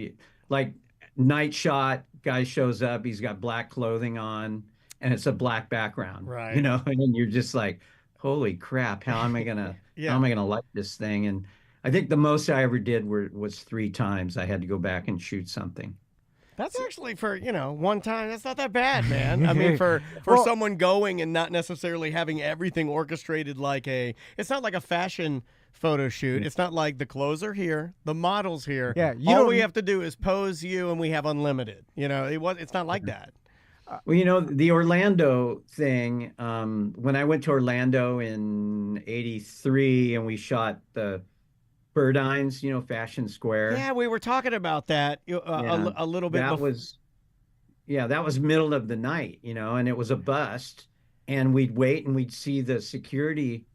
like night shot, guy shows up, he's got black clothing on and it's a black background, right? You know, and you're just like, holy crap, how am I gonna how am I gonna like this thing? And I think the most I ever did was 3 times I had to go back and shoot something. That's actually for, you know, one time, that's not that bad, man. I mean, for someone going and not necessarily having everything orchestrated like it's not like a fashion photo shoot. It's not like the clothes are here, the model's here. Yeah, all we have to do is pose you and we have unlimited. You know, it's not like that. Well, you know, the Orlando thing, when I went to Orlando in '83 and we shot the Burdines, you know, Fashion Square. Yeah, we were talking about that a little bit. That was middle of the night, you know, and it was a bust. And we'd wait and we'd see the security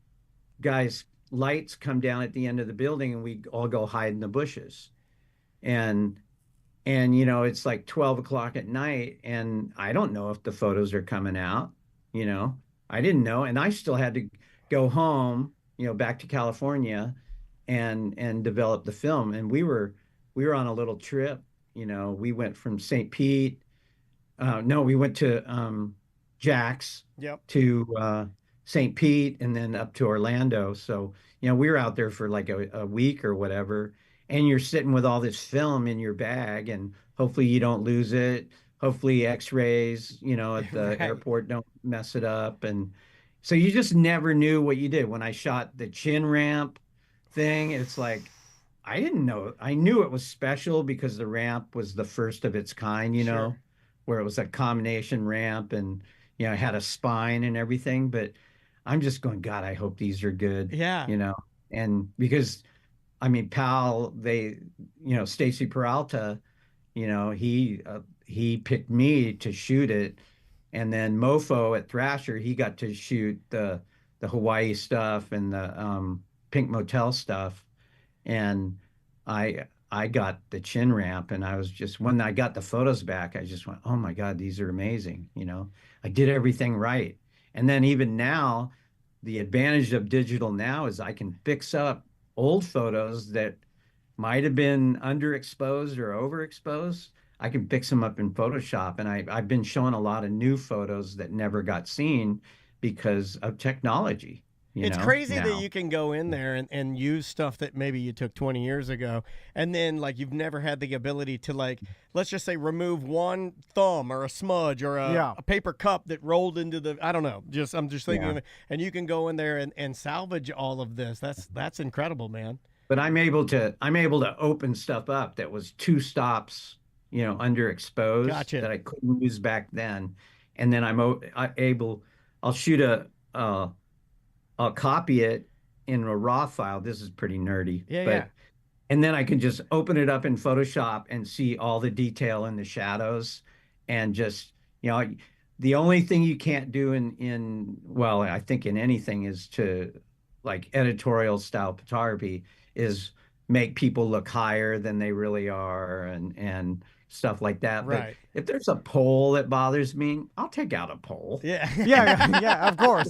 guys' lights come down at the end of the building and we'd all go hide in the bushes. And you know, it's like 12 o'clock at night, and I don't know if the photos are coming out. You know, I didn't know, and I still had to go home, you know, back to California, and develop the film. And we were on a little trip. You know, we went from St. Pete. No, we went to Jax. Yep. To St. Pete, and then up to Orlando. So you know, we were out there for like a week or whatever. And you're sitting with all this film in your bag, and hopefully you don't lose it. Hopefully X-rays, you know, at the airport don't mess it up. And so you just never knew what you did. When I shot the chin ramp thing, it's like, I didn't know. I knew it was special because the ramp was the first of its kind, you know, where it was a combination ramp and, you know, it had a spine and everything. But I'm just going, God, I hope these are good. Yeah. You know, and because I mean, you know, Stacy Peralta, you know, he picked me to shoot it. And then Mofo at Thrasher, he got to shoot the Hawaii stuff and the Pink Motel stuff. And I got the chin ramp, and I was just, when I got the photos back, I just went, oh my God, these are amazing. You know, I did everything right. And then even now, the advantage of digital now is I can fix up old photos that might have been underexposed or overexposed, I can fix them up in Photoshop. And I've been showing a lot of new photos that never got seen because of technology. It's crazy that now. you can go in there and use stuff that maybe you took 20 years ago, and then like you've never had the ability to, like, let's just say remove one thumb or a smudge or a paper cup that rolled into the, I don't know, I'm just thinking of it, and you can go in there and salvage all of this. That's incredible, man. But I'm able to open stuff up that was two stops, underexposed that I couldn't use back then, and then I'll shoot I'll copy it in a raw file. This is pretty nerdy. And then I can just open it up in Photoshop and see all the detail in the shadows. And just, the only thing you can't do well, I think in anything is to, like, editorial style photography is make people look higher than they really are and stuff like that. Right. But if there's a pole that bothers me, I'll take out a pole. Yeah, of course.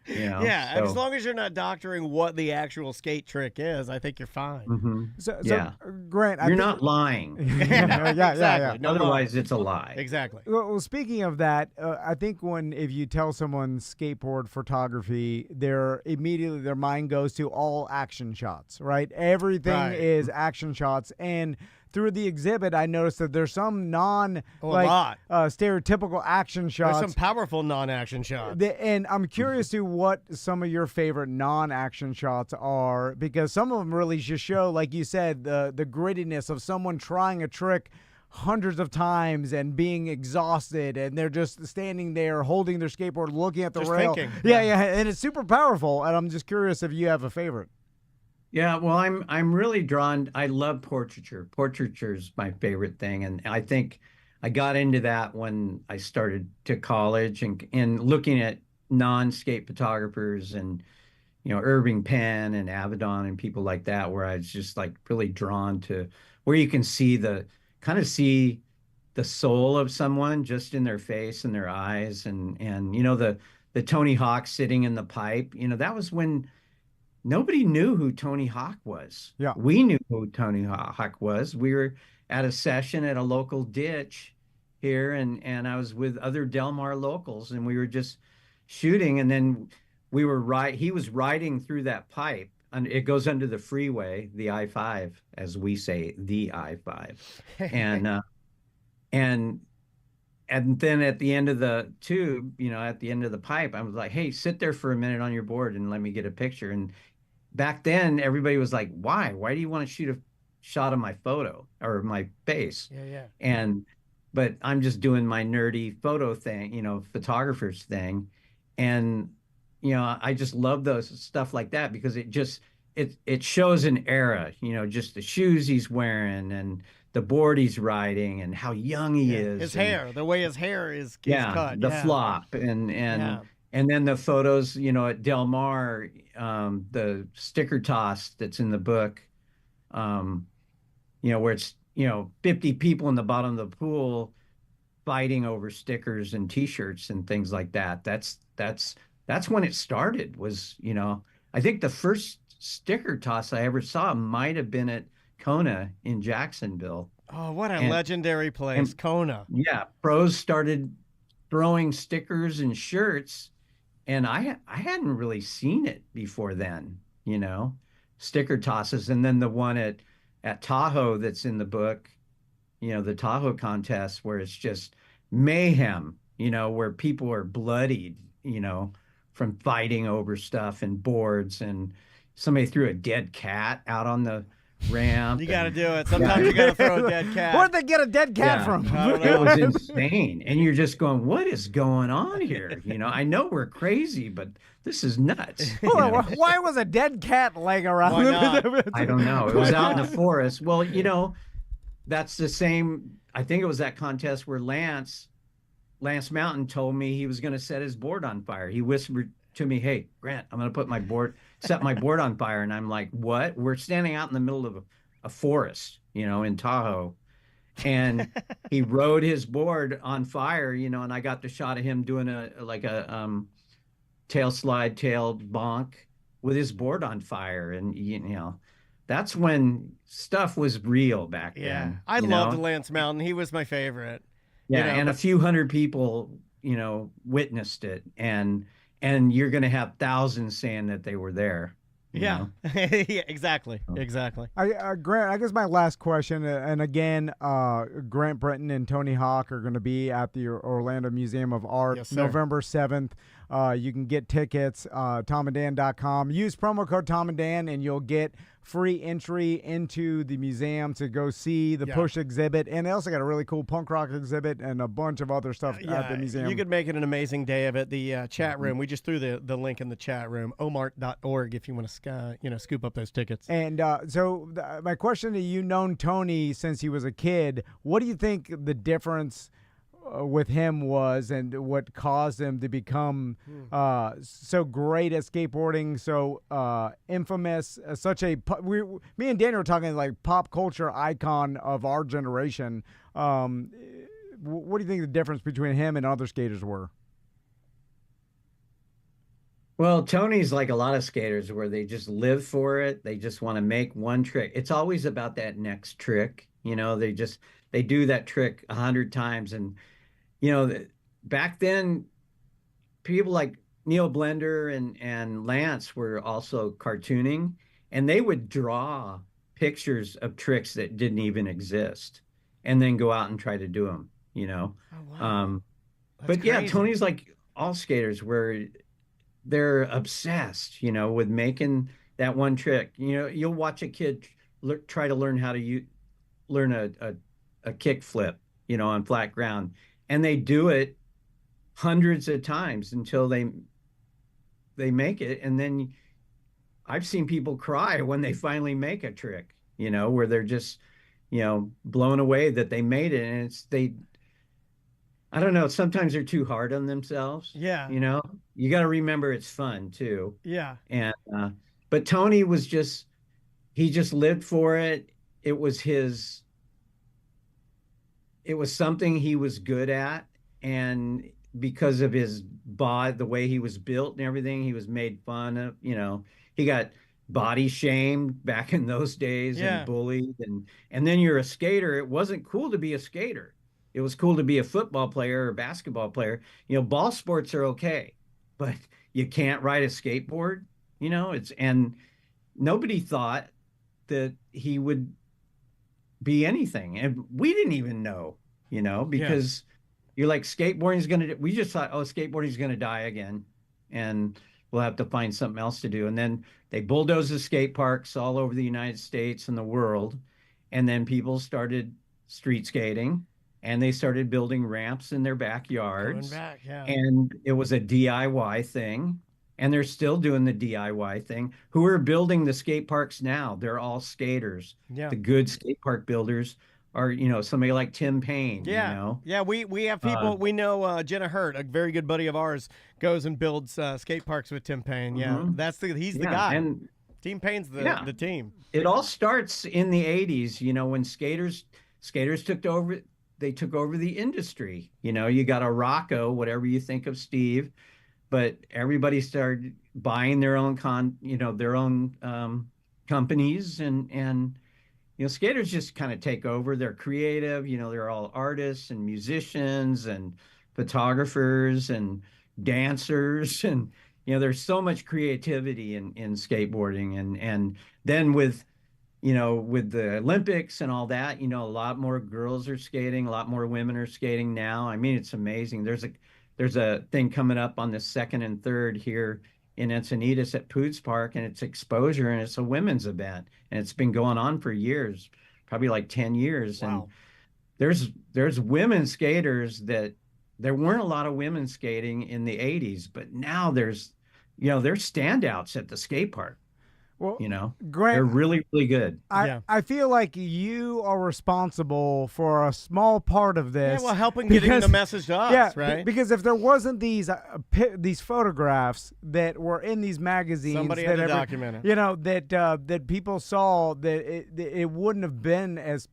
As long as you're not doctoring what the actual skate trick is, I think you're fine. Mm-hmm. So Grant, you're not lying. Exactly. No Otherwise, it's a lie. Exactly. Well, speaking of that, I think if you tell someone skateboard photography, immediately their mind goes to all action shots, right? Everything is action shots. And through the exhibit, I noticed that there's some stereotypical action shots. There's some powerful non-action shots. And I'm curious to what some of your favorite non-action shots are, because some of them really just show, like you said, the grittiness of someone trying a trick hundreds of times and being exhausted, and they're just standing there holding their skateboard, looking at the rail. Thinking. And it's super powerful. And I'm just curious if you have a favorite. Yeah, well, I'm really drawn. I love portraiture. Portraiture is my favorite thing, and I think I got into that when I started to college and looking at non-skate photographers and Irving Penn and Avedon and people like that, where I was just like really drawn to where you can see the soul of someone just in their face and their eyes, and the Tony Hawk sitting in the pipe. That was when nobody knew who Tony Hawk was. Yeah. We knew who Tony Hawk was. We were at a session at a local ditch here, and I was with other Del Mar locals, and we were just shooting, and then he was riding through that pipe, and it goes under the freeway, the I-5, as we say, the I-5. And then at the end of the tube, at the end of the pipe, I was like, hey, sit there for a minute on your board and let me get a picture. And back then, everybody was like, why? Why do you want to shoot a shot of my photo or my face? But I'm just doing my nerdy photo thing, photographer's thing. And, I just love those stuff like that because it shows an era, just the shoes he's wearing and the board he's riding and how young he is. His hair, the way his hair is cut. The flop and then the photos, at Del Mar, the sticker toss that's in the book, where it's, 50 people in the bottom of the pool fighting over stickers and T-shirts and things like that. That's when it started was, I think the first sticker toss I ever saw might have been at Kona in Jacksonville. Oh, what a legendary place, Kona. Yeah, pros started throwing stickers and shirts, and I hadn't really seen it before then, sticker tosses. And then the one at Tahoe that's in the book, the Tahoe contest where it's just mayhem, where people are bloodied, from fighting over stuff and boards, and somebody threw a dead cat out on the ramp. You got to do it. Sometimes you got to throw a dead cat. Where'd they get a dead cat from? It was insane. And you're just going, what is going on here? I know we're crazy, but this is nuts. Why was a dead cat laying around? Why not? I don't know. It was out in the forest. Well, that's the same. I think it was that contest where Lance Mountain told me he was going to set his board on fire. He whispered to me, hey, Grant, I'm going to set my board on fire. And I'm like, what? We're standing out in the middle of a forest, in Tahoe. And he rode his board on fire, and I got the shot of him doing a tail slide, tail bonk with his board on fire. And, that's when stuff was real back then. I loved Lance Mountain. He was my favorite. Yeah, and a few hundred people, witnessed it, and you're going to have thousands saying that they were there. Yeah, exactly. Grant, I guess my last question, and again, Grant Brittain and Tony Hawk are going to be at the Orlando Museum of Art November 7th. You can get tickets, tomanddan.com. Use promo code TomandDan, and you'll get free entry into the museum to go see the Push exhibit. And they also got a really cool punk rock exhibit and a bunch of other stuff at the museum. You could make it an amazing day of it. The chat room, we just threw the link in the chat room, omart.org, if you want to scoop up those tickets. And my question to you, known Tony since he was a kid, what do you think the difference with him was, and what caused him to become so great at skateboarding, so infamous, me and Daniel were talking like pop culture icon of our generation. What do you think the difference between him and other skaters were? Well, Tony's like a lot of skaters where they just live for it. They just want to make one trick. It's always about that next trick. They do that trick 100 times. And, back then, people like Neil Blender and Lance were also cartooning, and they would draw pictures of tricks that didn't even exist and then go out and try to do them, Oh, wow. But yeah, Tony's like all skaters where they're obsessed, with making that one trick. You'll watch a kid try to learn how to learn a kick flip, on flat ground, and they do it hundreds of times until they make it. And then I've seen people cry when they finally make a trick, where they're just, blown away that they made it. And I don't know, sometimes they're too hard on themselves. Yeah. You got to remember it's fun too. Yeah. And, but Tony was he just lived for it. It was something he was good at. And because of his body, the way he was built and everything, he was made fun of, he got body shamed back in those days and bullied. And then you're a skater. It wasn't cool to be a skater. It was cool to be a football player or basketball player. Ball sports are okay, but you can't ride a skateboard, and nobody thought that he would be anything. And we didn't even know, because you're like, we just thought, skateboarding is going to die again, and we'll have to find something else to do. And then they bulldozed the skate parks all over the United States and the world. And then people started street skating, and they started building ramps in their backyards. And it was a DIY thing. And they're still doing the DIY thing. Who are building the skate parks now? They're all skaters. Yeah. The good skate park builders are, somebody like Tim Payne. Yeah. Yeah, we have people. We know Jenna Hurt, a very good buddy of ours, goes and builds skate parks with Tim Payne. Yeah, he's the guy. And Team Payne's the team. It all starts in the 80s, when skaters took over. They took over the industry. You got a Rocco, whatever you think of Steve, but everybody started buying their own companies, and skaters just kind of take over. They're creative. They're all artists and musicians and photographers and dancers, and there's so much creativity in skateboarding, and then with the Olympics and all that, a lot more girls are skating, a lot more women are skating now. I mean, it's amazing. There's a thing coming up on the 2nd and 3rd here in Encinitas at Poods Park, and it's exposure, and it's a women's event, and it's been going on for years, probably like 10 years. Wow. And there's women skaters that there weren't a lot of women skating in the 80s, but now there's standouts at the skate park. Well, Grant, they're really, really good. I feel like you are responsible for a small part of this. Yeah, well, helping getting the message to us, right? Because if there wasn't these photographs that were in these magazines, somebody had to document it. That people saw, that it wouldn't have been as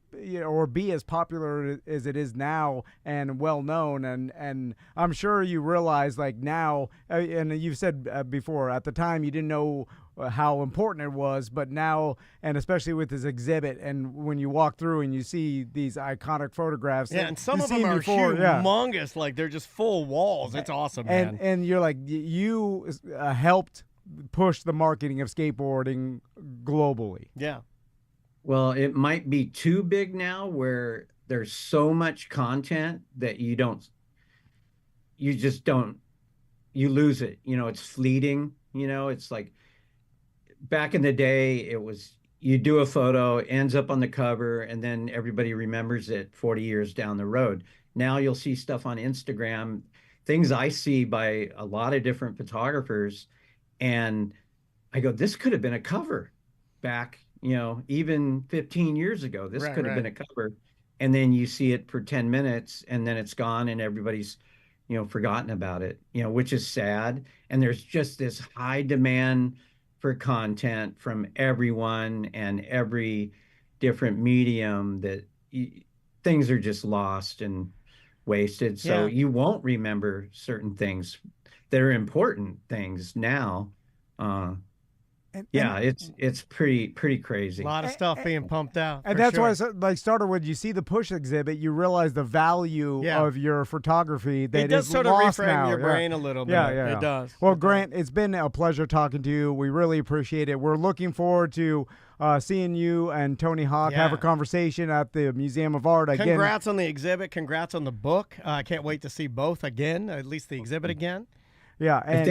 or be as popular as it is now and well known. And I'm sure you realize, like, now, and you've said before, at the time you didn't know how important it was, but now, and especially with this exhibit, and when you walk through and you see these iconic photographs, and some of them are humongous, like they're just full walls. It's awesome, man. And you're like, you helped push the marketing of skateboarding globally. Yeah. Well, it might be too big now, where there's so much content that you lose it. It's fleeting. It's like back in the day, it was, you do a photo, ends up on the cover, and then everybody remembers it 40 years down the road. Now you'll see stuff on Instagram, things I see by a lot of different photographers, and I go, this could have been a cover back, even 15 years ago. This could have been a cover. And then you see it for 10 minutes and then it's gone and everybody's, forgotten about it, which is sad. And there's just this high demand for content from everyone and every different medium that things are just lost and wasted. So you won't remember certain things that are important things now. It's pretty crazy. A lot of stuff being pumped out. And that's why I started with, you see the push exhibit, you realize the value of your photography that it does is sort of lost reframe now. your brain a little bit. Yeah, it does. Well, Grant, it's been a pleasure talking to you. We really appreciate it. We're looking forward to seeing you and Tony Hawk have a conversation at the Museum of Art again. Congrats on the exhibit. Congrats on the book. I can't wait to see both again, at least the exhibit again. Yeah, and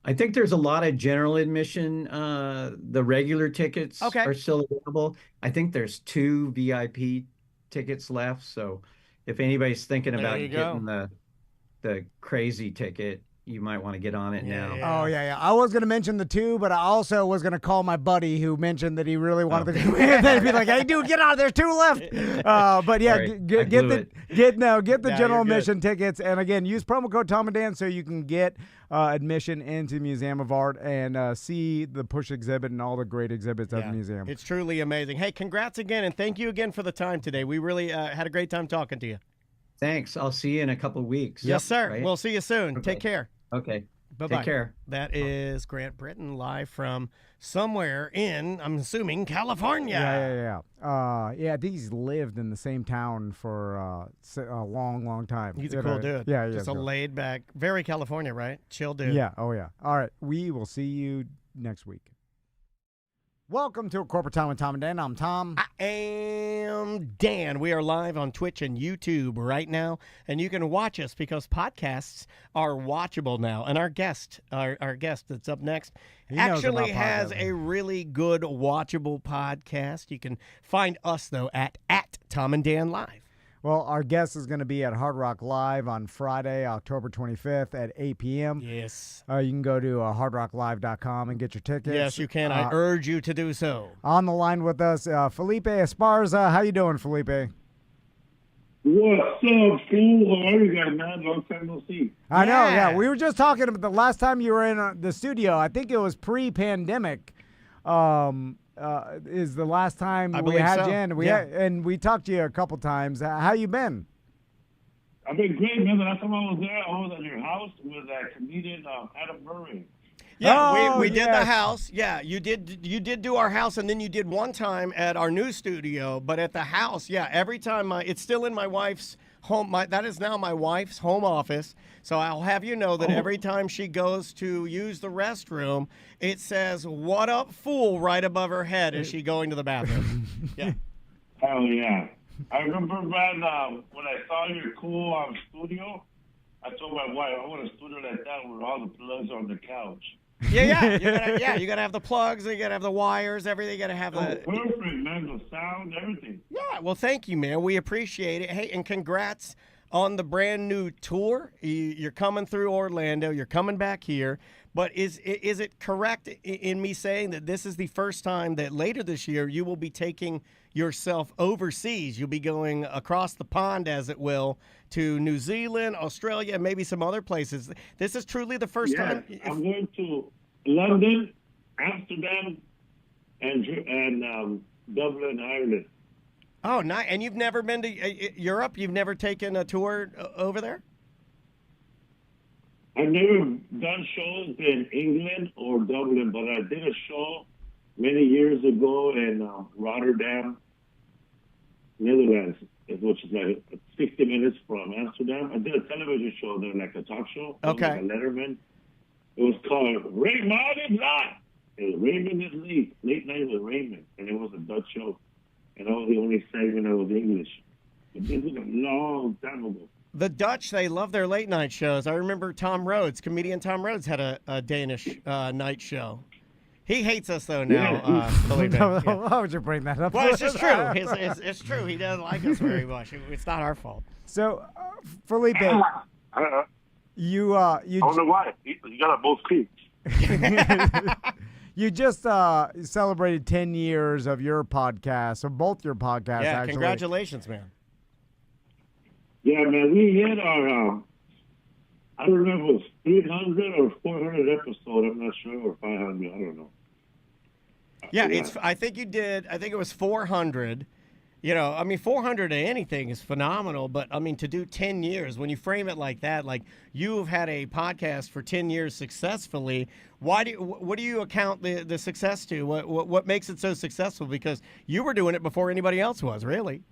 I think there's a lot of general admission. The regular tickets are still available. I think there's 2 VIP tickets left. So if anybody's thinking about getting the crazy ticket, you might want to get on it now. Yeah. Oh, yeah. I was going to mention the 2, but I also was going to call my buddy who mentioned that he really wanted to go in and be like, hey, dude, get out. There's 2 left. But yeah, get the general admission tickets. And again, use promo code Tom and Dan so you can get admission into Museum of Art and see the Push exhibit and all the great exhibits at the museum. It's truly amazing. Hey, congrats again, and thank you again for the time today. We really had a great time talking to you. Thanks. I'll see you in a couple of weeks. Yes, sir. Right? We'll see you soon. Okay. Take care. Okay. Bye-bye. Take care. That is Grant Brittain live from somewhere in, I'm assuming, California. Yeah, I think he's lived in the same town for a long, long time. He's a cool dude. Yeah, just a laid back, very California, right? Chill dude. Yeah, oh yeah. All right, we will see you next week. Welcome to A Corporate Time with Tom and Dan. I'm Tom. I am Dan. We are live on Twitch and YouTube right now, and you can watch us because podcasts are watchable now. And our guest that's up next actually has a really good watchable podcast. You can find us, though, at Tom and Dan Live. Well, our guest is going to be at Hard Rock Live on Friday, October 25th at 8 p.m. Yes. You can go to hardrocklive.com and get your tickets. Yes, you can. I urge you to do so. On the line with us, Felipe Esparza. How you doing, Felipe? What's up, fool? How are you guys, man? Long time no see. I know, yeah. We were just talking about the last time you were in the studio. I think it was pre-pandemic. Is the last time we had you in. And we talked to you a couple times. How you been? I've been great, man. The last time I was there, I was at your house with that comedian Adam Murray. Yeah, we did the house. Yeah, you did do our house, and then you did one time at our new studio. But at the house, every time it's still in my wife's home. That is now my wife's home office. So I'll have you know that every time she goes to use the restroom, it says "What up, fool?" right above her head as she going to the bathroom. Yeah. Hell yeah! I remember, man, when I saw your cool studio, I told my wife I want a studio like that where all the plugs are on the couch. Yeah. You gotta have the plugs. You gotta have the wires. Everything. You gotta have the. Perfect, man. The sound, everything. Yeah. Well, thank you, man. We appreciate it. Hey, and congrats on the brand new tour. You're coming through Orlando. You're coming back here. But is it correct in me saying that this is the first time that later this year you will be taking yourself overseas? You'll be going across the pond, as it will, to New Zealand, Australia, and maybe some other places. This is truly the first time. I'm going to London, Amsterdam, and Dublin, Ireland. Oh, nice. And you've never been to Europe? You've never taken a tour over there? I've never done shows in England or Dublin, but I did a show many years ago in Rotterdam, Netherlands, which is like 60 minutes from Amsterdam. I did a television show there, like a talk show. Okay. Like a Letterman. It was called Raymond is Live. It was Raymond is Late Night with Raymond. And it was a Dutch show. And I was the only segment that was English. But this was a long time ago. The Dutch, they love their late night shows. I remember comedian Tom Rhodes had a Danish night show. He hates us, though, now, Felipe. Why would you bring that up? Well, it's just true. It's true. He doesn't like us very much. It's not our fault. So, Felipe, you I don't know why. You got on both feet. you just celebrated 10 years of your podcast, or both your podcasts, Yeah, actually. congratulations, man. Yeah, man, we hit our, I don't know if it was 300 or 400 episode. I'm not sure, or 500. I don't know. Yeah, I think it was 400. You know, I mean, 400 of anything is phenomenal, but I mean, to do 10 years, when you frame it like that, like you've had a podcast for 10 years successfully, what do you account the success to? What makes it so successful? Because you were doing it before anybody else was, really.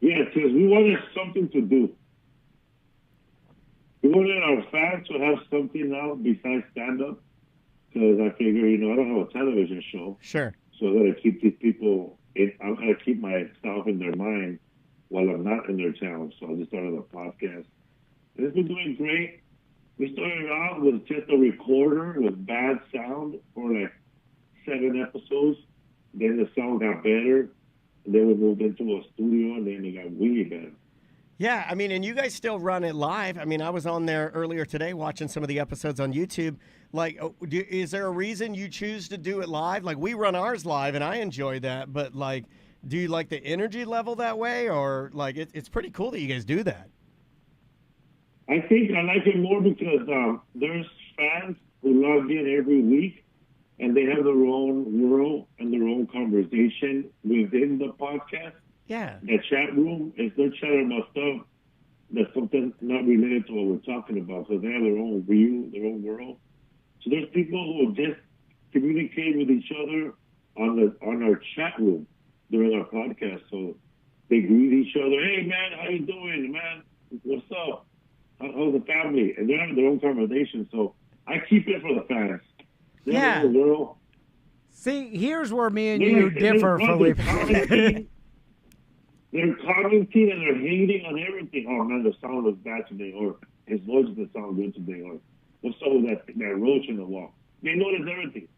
Yeah, because we wanted something to do. We wanted our fans to have something now besides stand-up, because I figure, I don't have a television show. Sure. So I got to keep these people, I got to keep myself in their mind while I'm not in their town. So I just started a podcast. And it's been doing great. We started out with just a recorder with bad sound for like 7 episodes. Then the sound got better. And then we moved into a studio, and then it got really better. Yeah, I mean, and you guys still run it live. I mean, I was on there earlier today watching some of the episodes on YouTube. Like, is there a reason you choose to do it live? Like, we run ours live, and I enjoy that. But, like, do you like the energy level that way? Or, like, it's pretty cool that you guys do that. I think I like it more because there's fans who log in every week, and they have their own world and their own conversation within the podcast. Yeah. The chat room, if they're chatting about stuff that's something not related to what we're talking about, so they have their own view, their own world. So there's people who just communicate with each other on our chat room during our podcast. So they greet each other. Hey, man, how you doing, man? What's up? How's the family? And they're having their own conversation. So I keep it for the fans. Yeah. The world. See, here's where me and you differ, Felipe. They're commenting and they're hating on everything. Oh, man, the sound was bad today. Or his voice doesn't sound good today. Or what's up with that roach in the wall? They notice everything.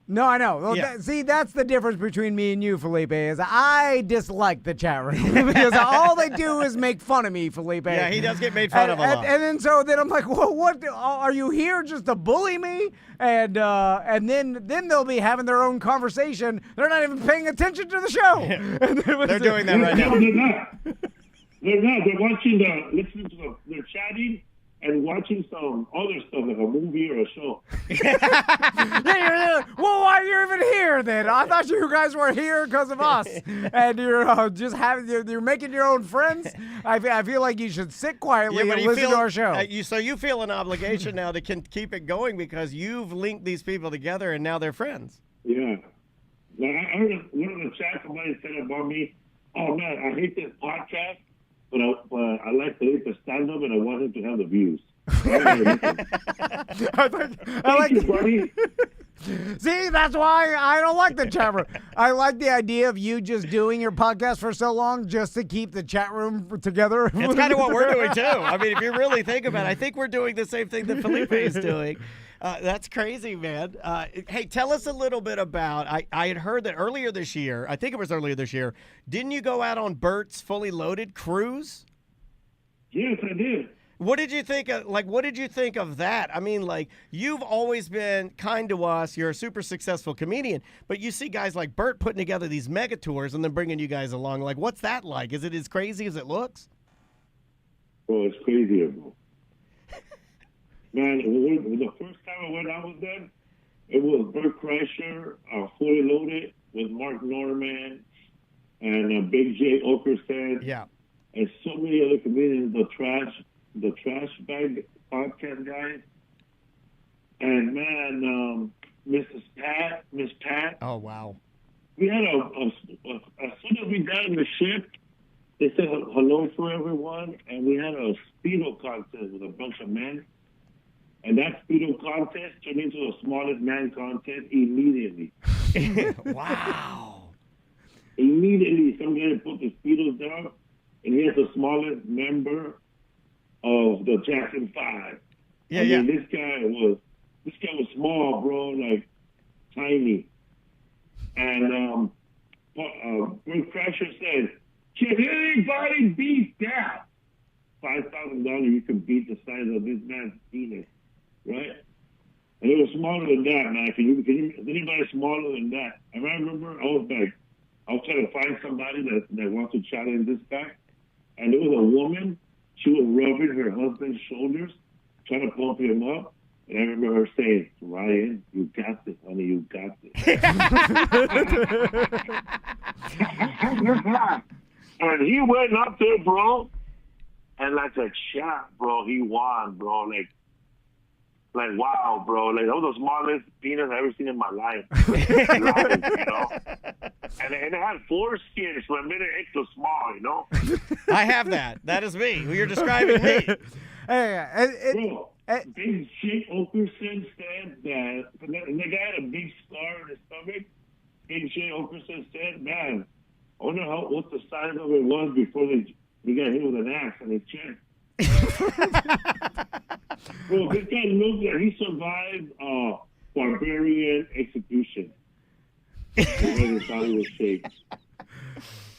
No, I know. Well, Yeah. See, that's the difference between me and you, Felipe, is I dislike the chat room because all they do is make fun of me, Felipe. Yeah, he does get made fun of a lot. And then I'm like, well, what? Are you here just to bully me? And then they'll be having their own conversation. They're not even paying attention to the show. They're doing that right now. No, they're not. They're not. They're watching listening to they're chatting and watching some other stuff, like a movie or a show. Well, why are you even here then? I thought you guys were here because of us, and you're just you're making your own friends. I feel like you should sit quietly and listen to our show. So you feel an obligation now to keep it going because you've linked these people together and now they're friends. Yeah. Like I heard one of the chat somebody said about me, oh man, I hate this podcast, but I like to hate the stand-up and I want him to have the views. I like you, buddy. See, that's why I don't like the chat room. I like the idea of you just doing your podcast for so long just to keep the chat room together. It's kind of what we're doing, too. I mean, if you really think about it, I think we're doing the same thing that Felipe is doing. That's crazy, man. Hey, tell us a little bit about, I had heard that earlier this year, I think it was earlier this year, didn't you go out on Bert's Fully Loaded cruise? Yes, I did. What did you think of that? I mean, like, you've always been kind to us. You're a super successful comedian, but you see guys like Bert putting together these mega tours and then bringing you guys along. Like, what's that like? Is it as crazy as it looks? Well, it's crazier, bro. Man, the first time I went out with them, it was Bert Kreischer, Fully Loaded with Mark Norman and Big J Okerson. Yeah. And so many other comedians, The Trash. the trash bag podcast guys. And man, Miss Pat. Oh, wow. We had as soon as we got in the ship, they said hello to everyone, and we had a speedo contest with a bunch of men. And that speedo contest turned into the smallest man contest immediately. Wow. Immediately, some guy put the speedos down, and he has the smallest member of the Jackson 5. Yeah, I mean, this guy was small, bro, like tiny. And Bert Crusher said, "Can anybody beat that? $5,000, you can beat the size of this man's penis, right?" And it was smaller than that, man. Is anybody smaller than that? And I remember I was trying to find somebody that wants to challenge this guy, and there was a woman. She was rubbing her husband's shoulders, trying to pump him up. And I remember her saying, "Ryan, you got this, honey, you got this." And he went up there, bro, and like a shot, bro, he won, bro. Like wow, bro. Like that was the smallest penis I've ever seen in my life. You know? And it had foreskin, so it made it extra small, you know? I have that. That is me. You're describing me. Bro, Big Shane Okerson said that, and the guy had a big scar on his stomach. Big Shane Okerson said, "Man, I wonder what the size of it was before he got hit with an axe on his chest." Bro, this guy looked like he survived barbarian execution. His body was shaped.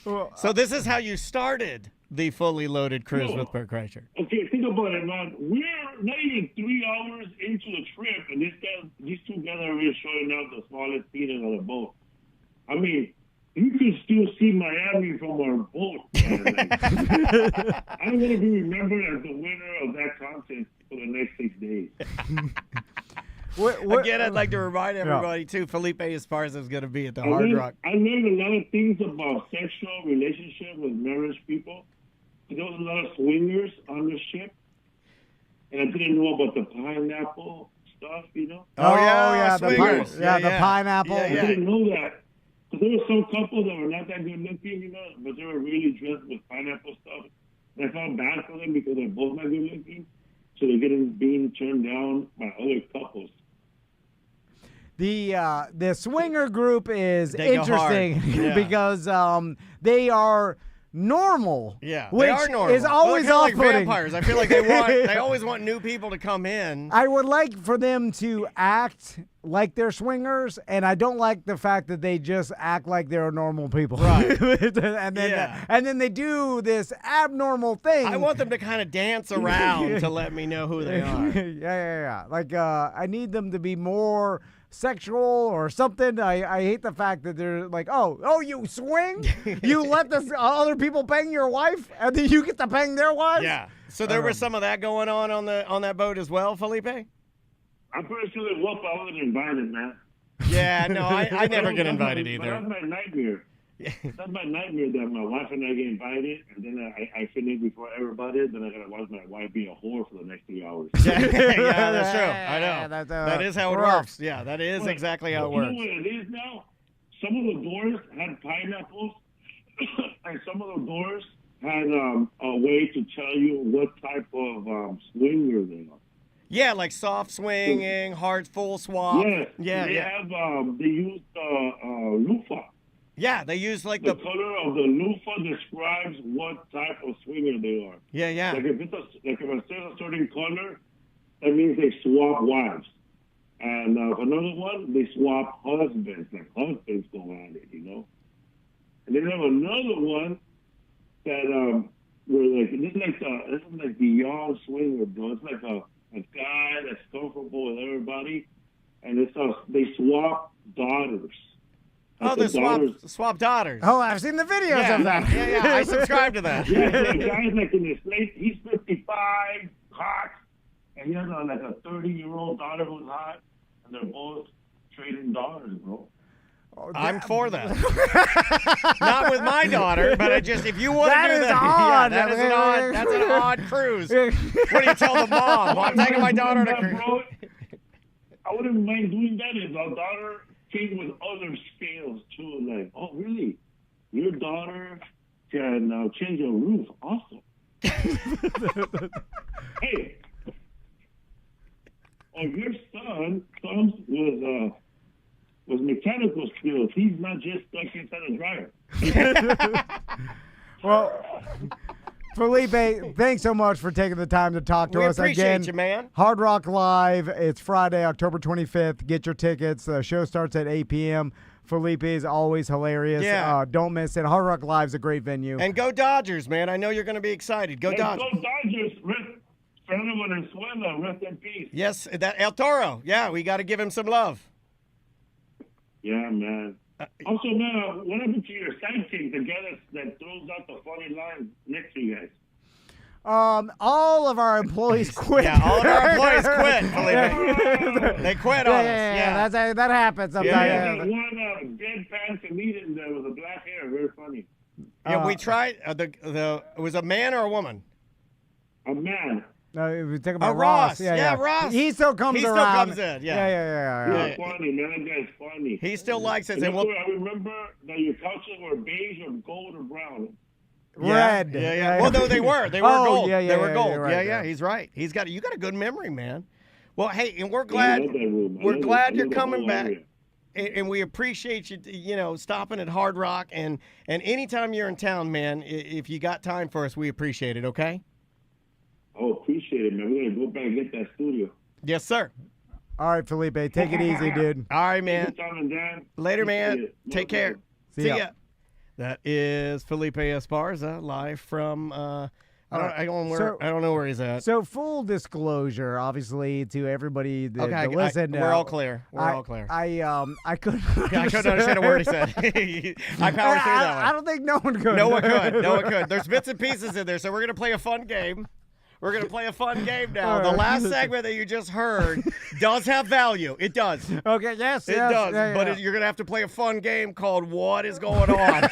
So this is how you started the fully loaded cruise with Bert Kreischer. Okay, think about it, man. We're not even 3 hours into the trip, and these two guys are really showing up the smallest penis on the boat. I mean, you can still see Miami from our boat. I don't want to be remembered as the winner of that contest for the next 6 days. Again, I'd like to remind everybody, too, Felipe Esparza is going to be at the Hard Rock. I learned a lot of things about sexual relationship with marriage people. There was a lot of swingers on the ship, and I didn't know about the pineapple stuff, you know? Oh, yeah, the pineapple. I didn't know that. So there were some couples that were not that good looking, you know, but they were really dressed with pineapple stuff. And I felt bad for them because they're both not good looking, so they're being turned down by other couples. The swinger group is interesting because they are normal. Yeah, which they are normal. is always like off-putting. vampires. I feel like they always want new people to come in. I would like for them to act like they're swingers, and I don't like the fact that they just act like they're normal people. Right. and then they do this abnormal thing. I want them to kind of dance around to let me know who they are. Yeah. Like I need them to be more sexual or something. I hate the fact that they're like, oh, you swing? You let the other people bang your wife, and then you get to bang their wives? Yeah. So there was some of that going on that boat as well, Felipe? I'm pretty sure that I wasn't invited, man. Yeah, no, I never get invited either. That's my nightmare. That's my nightmare that my wife and I get invited, and then I finish before everybody, then I gotta watch my wife be a whore for the next 3 hours. Yeah, that's true. I know. That is how it works. Yeah, that is exactly how it works. You know what it is now? Some of the doors had pineapples, and some of the doors had a way to tell you what type of swinger they are. Yeah, like soft swinging, hard full swap. Yes. They used loofah. Yeah, they use like the color of the loofah describes what type of swinger they are. Yeah. Like if it's a certain color, that means they swap wives. And another one, they swap husbands. Like husbands go at it, you know. And then they have another one that where like this is like the young swinger, bro. It's like a guy that's comfortable with everybody, and they swap daughters. They swap daughters. Oh, I've seen the videos of that. Yeah, I subscribe to that. Yeah, the guy's like in his late, he's 55, hot, and he has like a 30-year-old daughter who's hot, and they're both trading daughters, bro. I'm for that. Not with my daughter, but if you want to do that, odd. Yeah, that's an odd cruise. What do you tell the mom? I'm taking my daughter on a cruise. I wouldn't mind doing that if our daughter came with other scales too. Like, oh, really? Your daughter can change a roof. Awesome. Hey. Oh, your son comes with mechanical skills. He's not just stuck inside a dryer. Well, Felipe, thanks so much for taking the time to talk to us again. We appreciate you, man. Hard Rock Live. It's Friday, October 25th. Get your tickets. The show starts at 8 p.m. Felipe is always hilarious. Yeah. Don't miss it. Hard Rock Live's a great venue. And go Dodgers, man. I know you're going to be excited. Go Dodgers. Go Dodgers. Fernando Venezuela, rest in peace. Yes, that El Toro. Yeah, we got to give him some love. Yeah, man. Also, man, what happened to your sidekick, the guy that throws out the funny lines next to you guys? All of our employees quit. Yeah, all of our employees quit, Felipe. They quit on us. Yeah, that happens sometimes. Yeah, that one deadpan comedian there with the black hair, very funny. Yeah, we tried. It was a man or a woman? A man. No, we talking about Ross. Yeah, Ross. He still comes around. He still comes in. Yeah. He's funny, man. That guy's funny. He still likes it. I remember that your couches were beige or gold or brown. Red. Yeah. Well, no, they were. They were gold. Yeah, they were gold. Right, yeah. He's right. You got a good memory, man. Well, hey, and we're glad. We're glad you're coming back. And we appreciate you, stopping at Hard Rock. And anytime you're in town, man, if you got time for us, we appreciate it, okay? Oh, appreciate it, man. We're going to go back and get that studio. Yes, sir. All right, Felipe. Take it easy, dude. All right, man. Dan. Later, man. Take care. See ya. ya. That is Felipe Esparza, live from I don't know where he's at. So full disclosure, obviously, to everybody that Okay, listen. We're all clear. We're all clear. I couldn't. I couldn't understand a word he said. I powered through that one. I don't think no one could. No one could. There's bits and pieces in there, so we're gonna play a fun game. We're going to play a fun game now. The last segment that you just heard does have value. It does. Okay, yes. It does. Yeah, but you're going to have to play a fun game called What is Going On?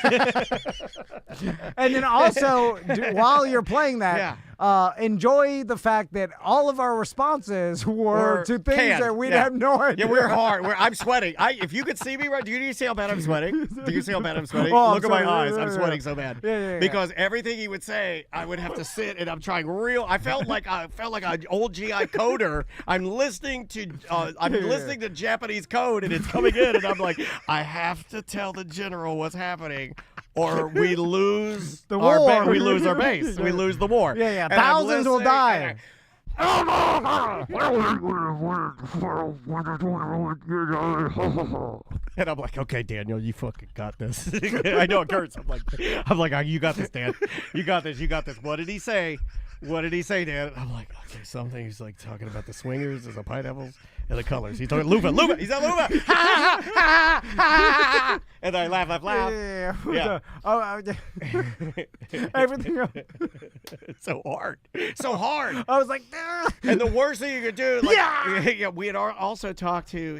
And then also, while you're playing that, enjoy the fact that all of our responses were to things that we'd have no idea. Yeah, we're hard. I'm sweating. If you could see me right, do you see how bad I'm sweating? Do you see how bad I'm sweating? Look at my eyes. I'm sweating so bad. Because everything he would say, I would have to sit, and I'm trying I felt like an old GI coder. I'm listening to Japanese code, and it's coming in, and I'm like, I have to tell the general what's happening, or we lose the war. We lose our base. We lose the war. Yeah. And thousands will die. And I'm like, okay, Daniel, you fucking got this. I know it hurts. I'm like, you got this, Dan. You got this. What did he say? Dan? I'm like, okay, something. He's like talking about the swingers, the pineapples, and the colors. He's talking Luva. He's at Luva. And I laugh. Yeah. Everything else. It's so hard. I was like, ah. And the worst thing you could do, we had also talked to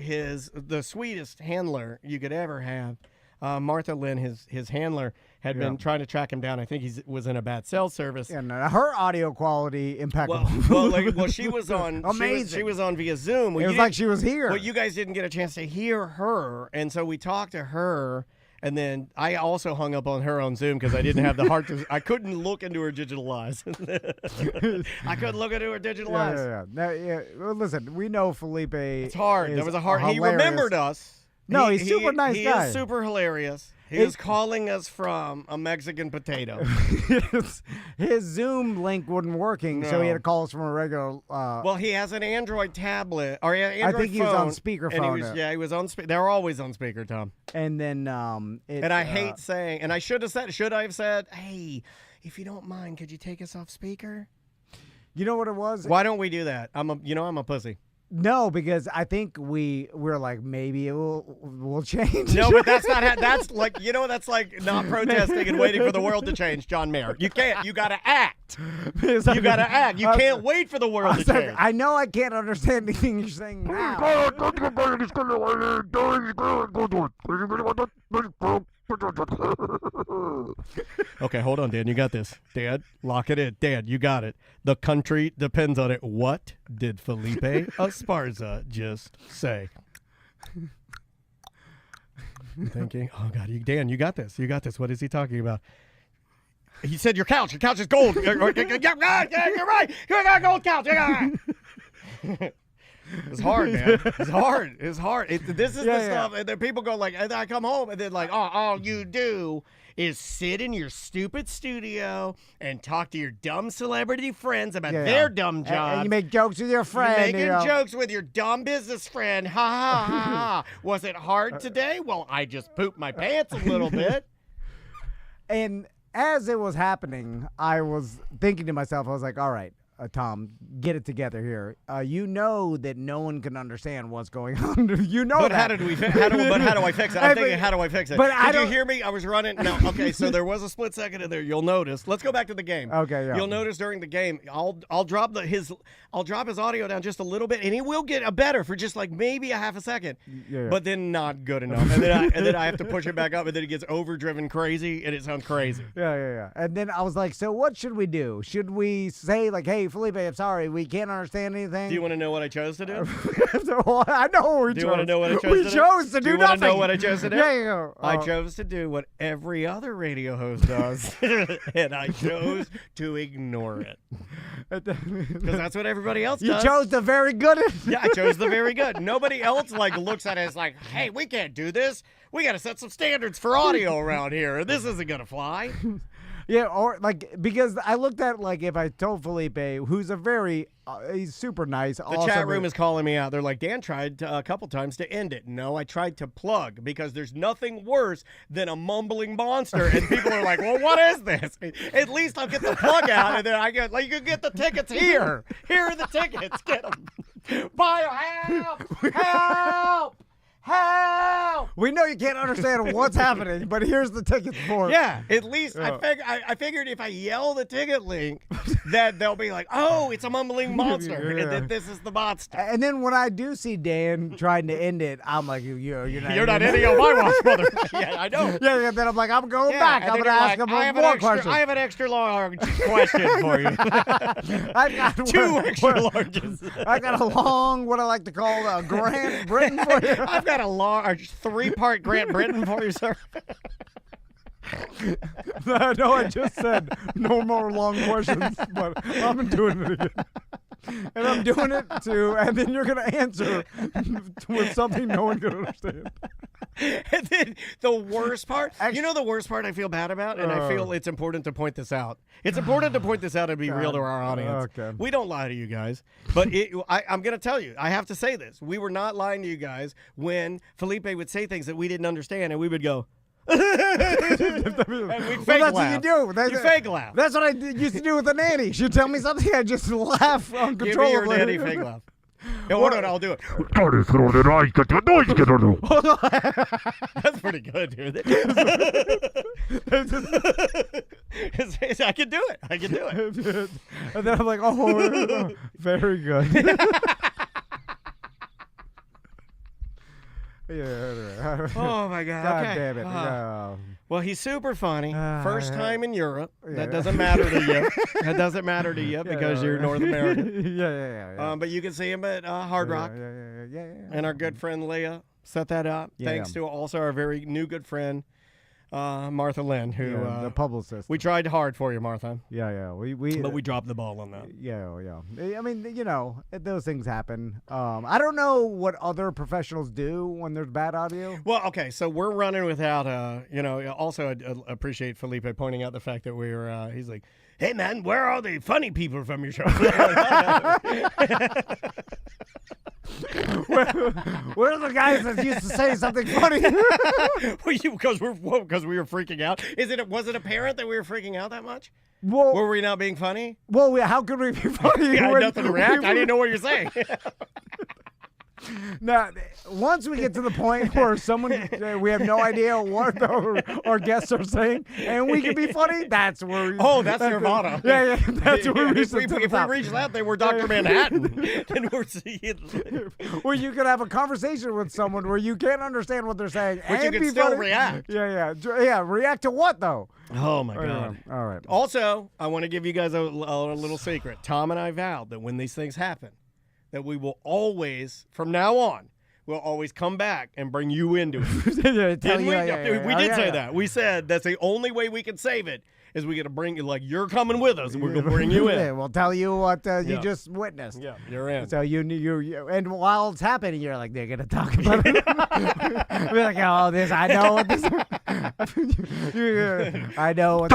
the sweetest handler you could ever have. Martha Lynn, his handler, had been trying to track him down. I think he was in a bad cell service. And her audio quality impeccable. Well, she was on. Amazing. She was on via Zoom. It was like she was here. Well, you guys didn't get a chance to hear her, and so we talked to her. And then I also hung up on her on Zoom because I didn't have the heart to. I couldn't look into her digital eyes. I couldn't look into her digital eyes. Well, listen, we know Felipe. It's hard. That was a hard. Hilarious. He remembered us. No, he's super nice guy. He is super hilarious. He was calling us from a Mexican potato. His Zoom link wasn't working, so he had to call us from a regular. Well, he has an Android tablet or an Android phone. I think he was on speakerphone. He was on speaker. They're always on speaker, Tom. And then, and I hate saying, and I should I have said, hey, if you don't mind, could you take us off speaker? You know what it was? Why don't we do that? I'm a pussy. No, because I think we're like maybe we'll change. No, but that's not. That's like that's like not protesting and waiting for the world to change. John Mayer, you can't. You got to act. You got to act. You can't wait for the world to change. I know I can't understand anything you're saying now. Okay, hold on, Dan. You got this. Dad, lock it in. Dad, you got it. The country depends on it. What did Felipe Esparza just say? I'm thinking, oh, God, Dan, you got this. You got this. What is he talking about? He said your couch. Your couch is gold. You're right. You got a gold couch. It's hard, man. It's hard. This is the stuff. And then people go like, and I come home and then like, all you do is sit in your stupid studio and talk to your dumb celebrity friends about their dumb jobs. And you make jokes with your friend. You're making jokes with your dumb business friend. Ha, ha, ha, ha. Was it hard today? Well, I just pooped my pants a little bit. And as it was happening, I was thinking to myself, I was like, all right, Tom, get it together here. You know that no one can understand what's going on. You know but that. How do I fix it? I'm thinking, how do I fix it? But Did you hear me? I was running. No, okay, so there was a split second in there. You'll notice. Let's go back to the game. Okay, yeah. You'll notice during the game, I'll drop his audio down just a little bit, and he will get a better for just like maybe a half a second. Yeah. But then not good enough. And then I have to push it back up, and then it gets overdriven crazy, and it sounds crazy. Yeah. And then I was like, so what should we do? Should we say like, hey, Felipe, I'm sorry, we can't understand anything? Do you want to know what I chose to do? I know what we chose. Do you want to know what I chose to do? We chose to do nothing. Do you want to know what I chose to do? Yeah. I chose to do what every other radio host does, and I chose to ignore it. Because that's what everybody else does. You chose the very good. Yeah, I chose the very good. Nobody else like looks at it as like, hey, we can't do this. We got to set some standards for audio around here. This isn't going to fly. Yeah, or like, because I looked at like if I told Felipe, who's a very, he's super nice. The chat room is calling me out. They're like, Dan tried a couple times to end it. No, I tried to plug because there's nothing worse than a mumbling monster. And people are like, well, what is this? At least I'll get the plug out and then I get, like, you can get the tickets here. Here are the tickets. Get them. Buy help! Help! Help! We know you can't understand what's happening, but here's the tickets for it. Yeah, at least I figured if I yell the ticket link, that they'll be like, oh, it's a mumbling monster, and then this is the monster. And then when I do see Dan trying to end it, I'm like, you're not ending on my watch, brother. Yeah, I know. Yeah, then I'm like, I'm going back. I'm going to ask him more questions. I have an extra large question for you. I got two extra larges. I got a long, what I like to call a Grant Brittain for you. I've got a large 3-part Grant Brittain for you, sir. No, I just said no more long questions, but I'm doing it again. And I'm doing it too, and then you're going to answer with something no one can understand. And then the worst part, the worst part I feel bad about, and I feel it's important to point this out. It's important to point this out and be real to our audience. Okay. We don't lie to you guys, but I'm going to tell you, I have to say this. We were not lying to you guys when Felipe would say things that we didn't understand, and we would go, and we'd fake that's laugh. What you do. You fake laugh. That's what I used to do with the nanny. She'd tell me something, I just laugh uncontrollably. Give me your nanny fake laugh. Hold on, I'll do it. That's pretty good, dude. I can do it. And then I'm like, oh, very good. Yeah. Oh my God. God Okay. damn it. Well, he's super funny. First time in Europe. That doesn't matter to you. That doesn't matter to you because you're North American. Yeah. But you can see him at Hard Rock. Yeah. And our good friend Leah set that up. Thanks to also our very new good friend Martha Lynn, who the publicist. We tried hard for you, Martha. Yeah. But we dropped the ball on that. Yeah. I mean, those things happen. I don't know what other professionals do when there's bad audio. Well, okay, so we're running without. Also, I appreciate Felipe pointing out the fact that we were. He's like, "Hey, man, where are the funny people from your show?" Where are the guys that used to say something funny? Because we were freaking out. Was it apparent that we were freaking out that much? Well, were we not being funny? Well, how could we be funny? I had nothing to react. I didn't know what you're saying. Now, once we get to the point where we have no idea what our guests are saying, and we can be funny, that's where we... Oh, that's Nirvana. Yeah, that's where we reach If we reach that, then we're Dr. Manhattan. And we're seeing... Well, you can have a conversation with someone where you can't understand what they're saying, but and you can be still funny. react. Yeah. React to what, though? Oh, my God. All right. Also, I want to give you guys a little secret. Tom and I vowed that when these things happen, that we will always, from now on, we'll always come back and bring you into it. Didn't we? We did say that. We said that's the only way we can save it is we got to bring you, like, you're coming with us. We're going to bring you in. Yeah, we'll tell you what you just witnessed. Yeah, you're in. So you and while it's happening, you're like, they're going to talk about it. We're like, oh, this, I know what this I know what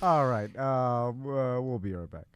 All right. We'll be right back.